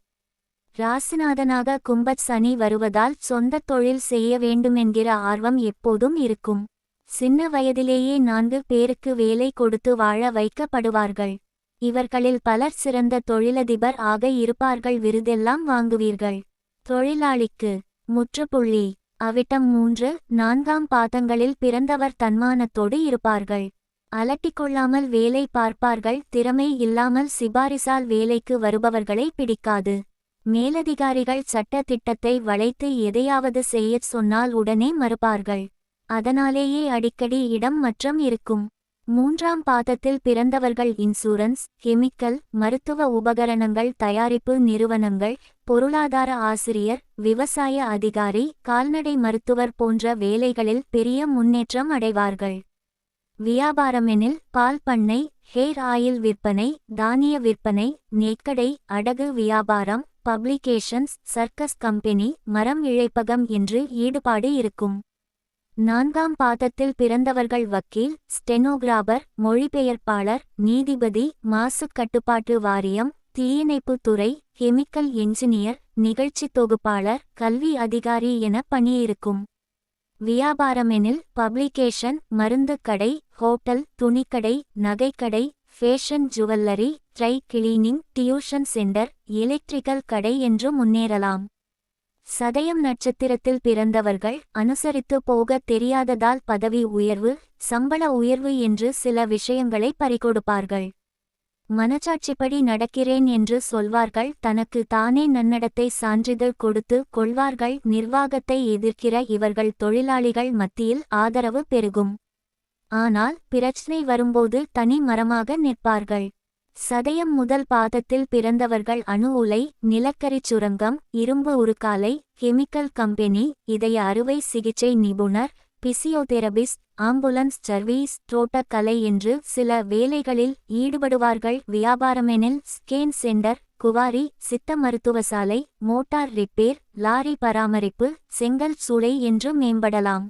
ராசிநாதனாக கும்பத் சனி வருவதால் சொந்த தொழில் செய்ய வேண்டுமென்கிற ஆர்வம் எப்போதும் இருக்கும். சின்ன வயதிலேயே 4 பேருக்கு வேலை கொடுத்து வாழ வைக்கப்படுவார்கள். இவர்களில் பலர் சிறந்த தொழிலதிபர் ஆக இருப்பார்கள். விருதெல்லாம் வாங்குவீர்கள். தொழிலாளிக்கு முற்றுப்புள்ளி. அவிட்டம் 3, 4ஆம் பாதங்களில் பிறந்தவர் தன்மானத்தோடு இருப்பார்கள். அலட்டிக்கொள்ளாமல் வேலை பார்ப்பார்கள். திறமை இல்லாமல் சிபாரிசால் வேலைக்கு வருபவர்களை பிடிக்காது. மேலதிகாரிகள் சட்ட திட்டத்தை வளைத்து எதையாவது செய்யச் சொன்னால் உடனே மறுப்பார்கள். அதனாலேயே அடிக்கடி இடம் மாற்றம் இருக்கும். 3ஆம் பாதத்தில் பிறந்தவர்கள் இன்சூரன்ஸ், கெமிக்கல், மருத்துவ உபகரணங்கள் தயாரிப்பு நிறுவனங்கள், பொருளாதார ஆசிரியர், விவசாய அதிகாரி, கால்நடை மருத்துவர் போன்ற வேலைகளில் பெரிய முன்னேற்றம் அடைவார்கள். வியாபாரமெனில் பால் பண்ணை, ஹேர் ஆயில் விற்பனை, தானிய விற்பனை, நெற்கடை, அடகு வியாபாரம், பப்ளிகேஷன்ஸ், சர்க்கஸ் கம்பெனி, மரம் இழைப்பகம் என்று ஈடுபாடு இருக்கும். 4ஆம் பாதத்தில் பிறந்தவர்கள் வக்கீல், ஸ்டெனோகிராபர், மொழிபெயர்ப்பாளர், நீதிபதி, மாசு கட்டுப்பாட்டு வாரியம், தீயணைப்பு துறை, கெமிக்கல் என்ஜினியர், நிகழ்ச்சி தொகுப்பாளர், கல்வி அதிகாரி என பணியிருக்கும். வியாபாரமெனில் பப்ளிகேஷன், மருந்து கடை, ஹோட்டல், துணிக்கடை, நகைக்கடை, fashion jewellery, dry cleaning, tuition centre, electrical கடை என்று முன்னேறலாம். சதயம் நட்சத்திரத்தில் பிறந்தவர்கள் அனுசரித்து போக தெரியாததால் பதவி உயர்வு, சம்பள உயர்வு என்று சில விஷயங்களை பறிகொடுப்பார்கள். மனச்சாட்சிப்படி நடக்கிறேன் என்று சொல்வார்கள். தனக்கு தானே நன்னடத்தை சான்றிதழ் கொடுத்து கொள்வார்கள். நிர்வாகத்தை எதிர்க்கிற இவர்கள் தொழிலாளிகள் மத்தியில் ஆதரவு பெருகும். ஆனால் பிரச்சனை வரும்போது தனி மரமாக நிற்பார்கள். சதயம் முதல் பாதத்தில் பிறந்தவர்கள் அணு உலை, நிலக்கரிச் சுரங்கம், இரும்பு உருக்காலை, கெமிக்கல் கம்பெனி, இதய அறுவை சிகிச்சை நிபுணர், பிசியோதெரபிஸ்ட், ஆம்புலன்ஸ் சர்வீஸ், தோட்டக்கலை என்று சில வேலைகளில் ஈடுபடுவார்கள். வியாபாரமெனில் ஸ்கேன் சென்டர், குவாரி, சித்த மருத்துவசாலை, மோட்டார் ரிப்பேர், லாரி பராமரிப்பு, செங்கல் சூளை என்று மேம்படலாம்.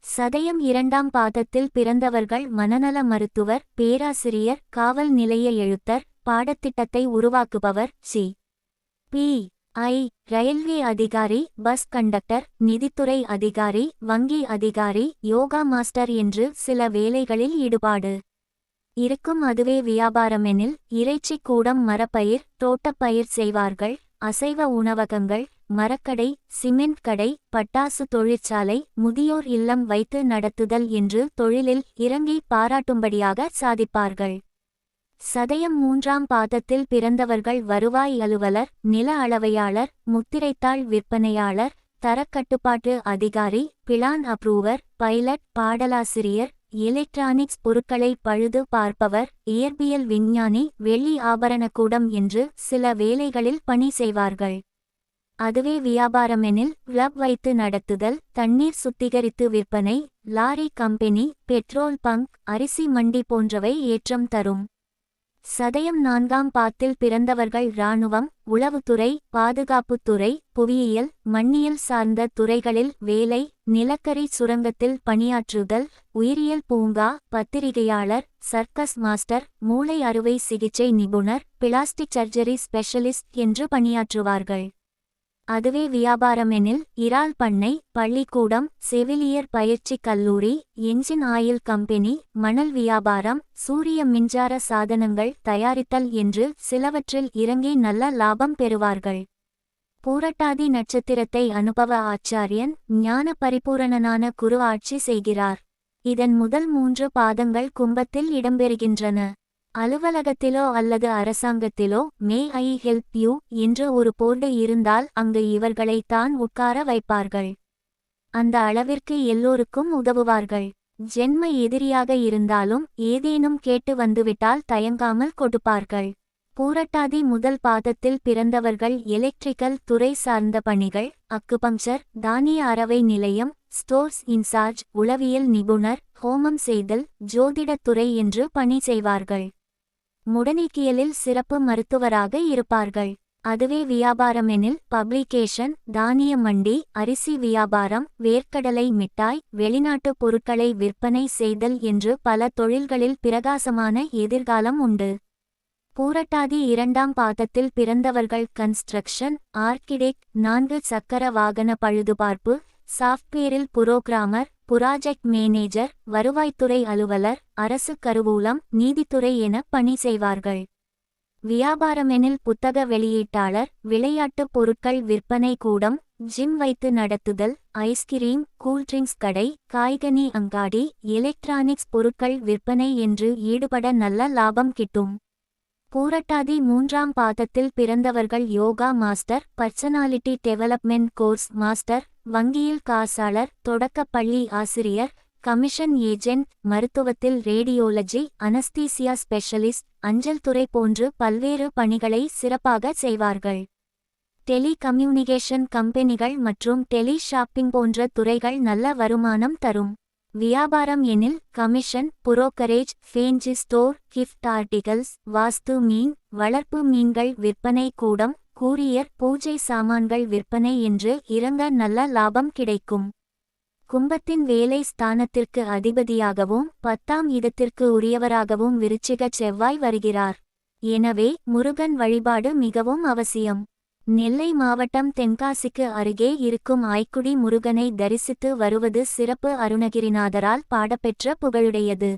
சதயம் 2ஆம் பாதத்தில் பிறந்தவர்கள் மனநல மருத்துவர், பேராசிரியர், காவல் நிலைய எழுத்தர், பாடத்திட்டத்தை உருவாக்குபவர், சி.பி.ஐ, ரயில்வே அதிகாரி, பஸ் கண்டக்டர், நிதித்துறை அதிகாரி, வங்கி அதிகாரி, யோகா மாஸ்டர் என்று சில வேலைகளில் ஈடுபாடு இருக்கும். அதுவே வியாபாரமெனில் இறைச்சி கூடம், மரப்பயிர், தோட்டப்பயிர் செய்வார்கள். அசைவ உணவகங்கள், மரக்கடை, சிமெண்ட் கடை, பட்டாசு தொழிற்சாலை, முதியோர் இல்லம் வைத்து நடத்துதல் என்று தொழிலில் இறங்கி பாராட்டும்படியாக சாதிப்பார்கள். சதயம் 3ஆம் பாதத்தில் பிறந்தவர்கள் வருவாய் அலுவலர், நில அளவையாளர், முத்திரைத்தாள் விற்பனையாளர், தரக்கட்டுப்பாட்டு அதிகாரி, பிளான் அப்ரூவர், பைலட், பாடலாசிரியர், எலக்ட்ரானிக்ஸ் பொருட்களை பழுது பார்ப்பவர், இயற்பியல் விஞ்ஞானி, வெள்ளி ஆபரணக்கூடம் என்று சில வேலைகளில் பணி செய்வார்கள். அதுவே வியாபாரமெனில் கிளப் வைத்து நடத்துதல், தண்ணீர் சுத்திகரித்து விற்பனை, லாரி கம்பெனி, பெட்ரோல் பங்க், அரிசி மண்டி போன்றவை ஏற்றம் தரும். சதயம் 4ஆம் பாத்தில் பிறந்தவர்கள் இராணுவம், உளவுத்துறை, பாதுகாப்புத்துறை, புவியியல், மண்ணியல் சார்ந்த துறைகளில் வேலை, நிலக்கரி சுரங்கத்தில் பணியாற்றுதல், உயிரியல் பூங்கா, பத்திரிகையாளர், சர்க்கஸ் மாஸ்டர், மூளை அறுவை சிகிச்சை நிபுணர், பிளாஸ்டிக் சர்ஜரி ஸ்பெஷலிஸ்ட் என்று பணியாற்றுவார்கள். அதுவே வியாபாரமெனில் இறால் பண்ணை, பள்ளிக்கூடம், செவிலியர் பயிற்சி கல்லூரி, என்ஜின் ஆயில் கம்பெனி, மணல் வியாபாரம், சூரிய மின்சார சாதனங்கள் தயாரித்தல் என்று சிலவற்றில் இறங்கி நல்ல லாபம் பெறுவார்கள். பூரட்டாதி நட்சத்திரத்தை அனுபவ ஆச்சாரியன், ஞான பரிபூரணனான குரு ஆட்சி செய்கிறார். இதன் முதல் 3 பாதங்கள் கும்பத்தில் இடம்பெறுகின்றன. அலுவலகத்திலோ அல்லது அரசாங்கத்திலோ மே ஐ ஹெல்ப் யூ என்ற ஒரு போர்டு இருந்தால் அங்கு இவர்களை தான் உட்கார வைப்பார்கள். அந்த அளவிற்கு எல்லோருக்கும் உதவுவார்கள். ஜென்ம எதிரியாக இருந்தாலும் ஏதேனும் கேட்டு வந்துவிட்டால் தயங்காமல் கொடுப்பார்கள். பூரட்டாதி முதல் பாதத்தில் பிறந்தவர்கள் எலக்ட்ரிக்கல் துறை சார்ந்த பணிகள், அக்குபங்சர், தானிய அரவை நிலையம், ஸ்டோர்ஸ் இன்சார்ஜ், உளவியல் நிபுணர், ஹோமம் செய்தல், ஜோதிடத்துறை என்று பணி செய்வார்கள். முடநீக்கியலில் சிறப்பு மருத்துவராக இருப்பார்கள். அதுவே வியாபாரமெனில் பப்ளிகேஷன், தானிய மண்டி, அரிசி வியாபாரம், வேர்க்கடலை மிட்டாய், வெளிநாட்டு பொருட்களை விற்பனை செய்தல் என்று பல தொழில்களில் பிரகாசமான எதிர்காலம் உண்டு. பூரட்டாதி இரண்டாம் பாதத்தில் பிறந்தவர்கள் கன்ஸ்ட்ரக்ஷன், ஆர்க்கிடெக்ட், 4 சக்கர வாகன பழுதுபார்ப்பு, சாஃப்ட்வேரில் புரோகிராமர், புராஜெக்ட் மேனேஜர், வருவாய்த்துறை அலுவலர், அரசு கருவூலம், நீதித்துறை என பணி செய்வார்கள். வியாபாரமெனில் புத்தக வெளியீட்டாளர், விளையாட்டுப் பொருட்கள் விற்பனை கூடம், ஜிம் வைத்து நடத்துதல், ஐஸ்கிரீம், கூல்ட்ரிங்க்ஸ் கடை, காய்கனி அங்காடி, எலக்ட்ரானிக்ஸ் பொருட்கள் விற்பனை என்று ஈடுபட நல்ல லாபம் கிட்டும். பூரட்டாதி மூன்றாம் பாதத்தில் பிறந்தவர்கள் yoga master, personality development course master, வங்கியில் காசாளர், தொடக்கப் பள்ளி ஆசிரியர், கமிஷன் ஏஜென்ட், மருத்துவத்தில் ரேடியோலஜி, அனஸ்தீசியா ஸ்பெஷலிஸ்ட், அஞ்சல் துறை போன்று பல்வேறு பணிகளை சிறப்பாக செய்வார்கள். டெலி கம்யூனிகேஷன் கம்பெனிகள் மற்றும் டெலி ஷாப்பிங் போன்ற துறைகள் நல்ல வருமானம் தரும். வியாபாரம் எனில் commission, brokerage, fancy store, gift articles, vastu மீன், வளர்ப்பு மீன்கள் விற்பனை கூடம், கூரியர், பூஜை சாமான்கள் விற்பனை என்று இறங்க நல்ல லாபம் கிடைக்கும். கும்பத்தின் வேலை ஸ்தானத்திற்கு அதிபதியாகவும் 10ஆம் இடத்திற்கு உரியவராகவும் விருச்சிக செவ்வாய் வருகிறார். எனவே முருகன் வழிபாடு மிகவும் அவசியம். நெல்லை மாவட்டம் தென்காசிக்கு அருகே இருக்கும் ஆய்க்குடி முருகனை தரிசித்து வருவது சிறப்பு. அருணகிரிநாதரால் பாடப்பெற்ற புகழுடையது.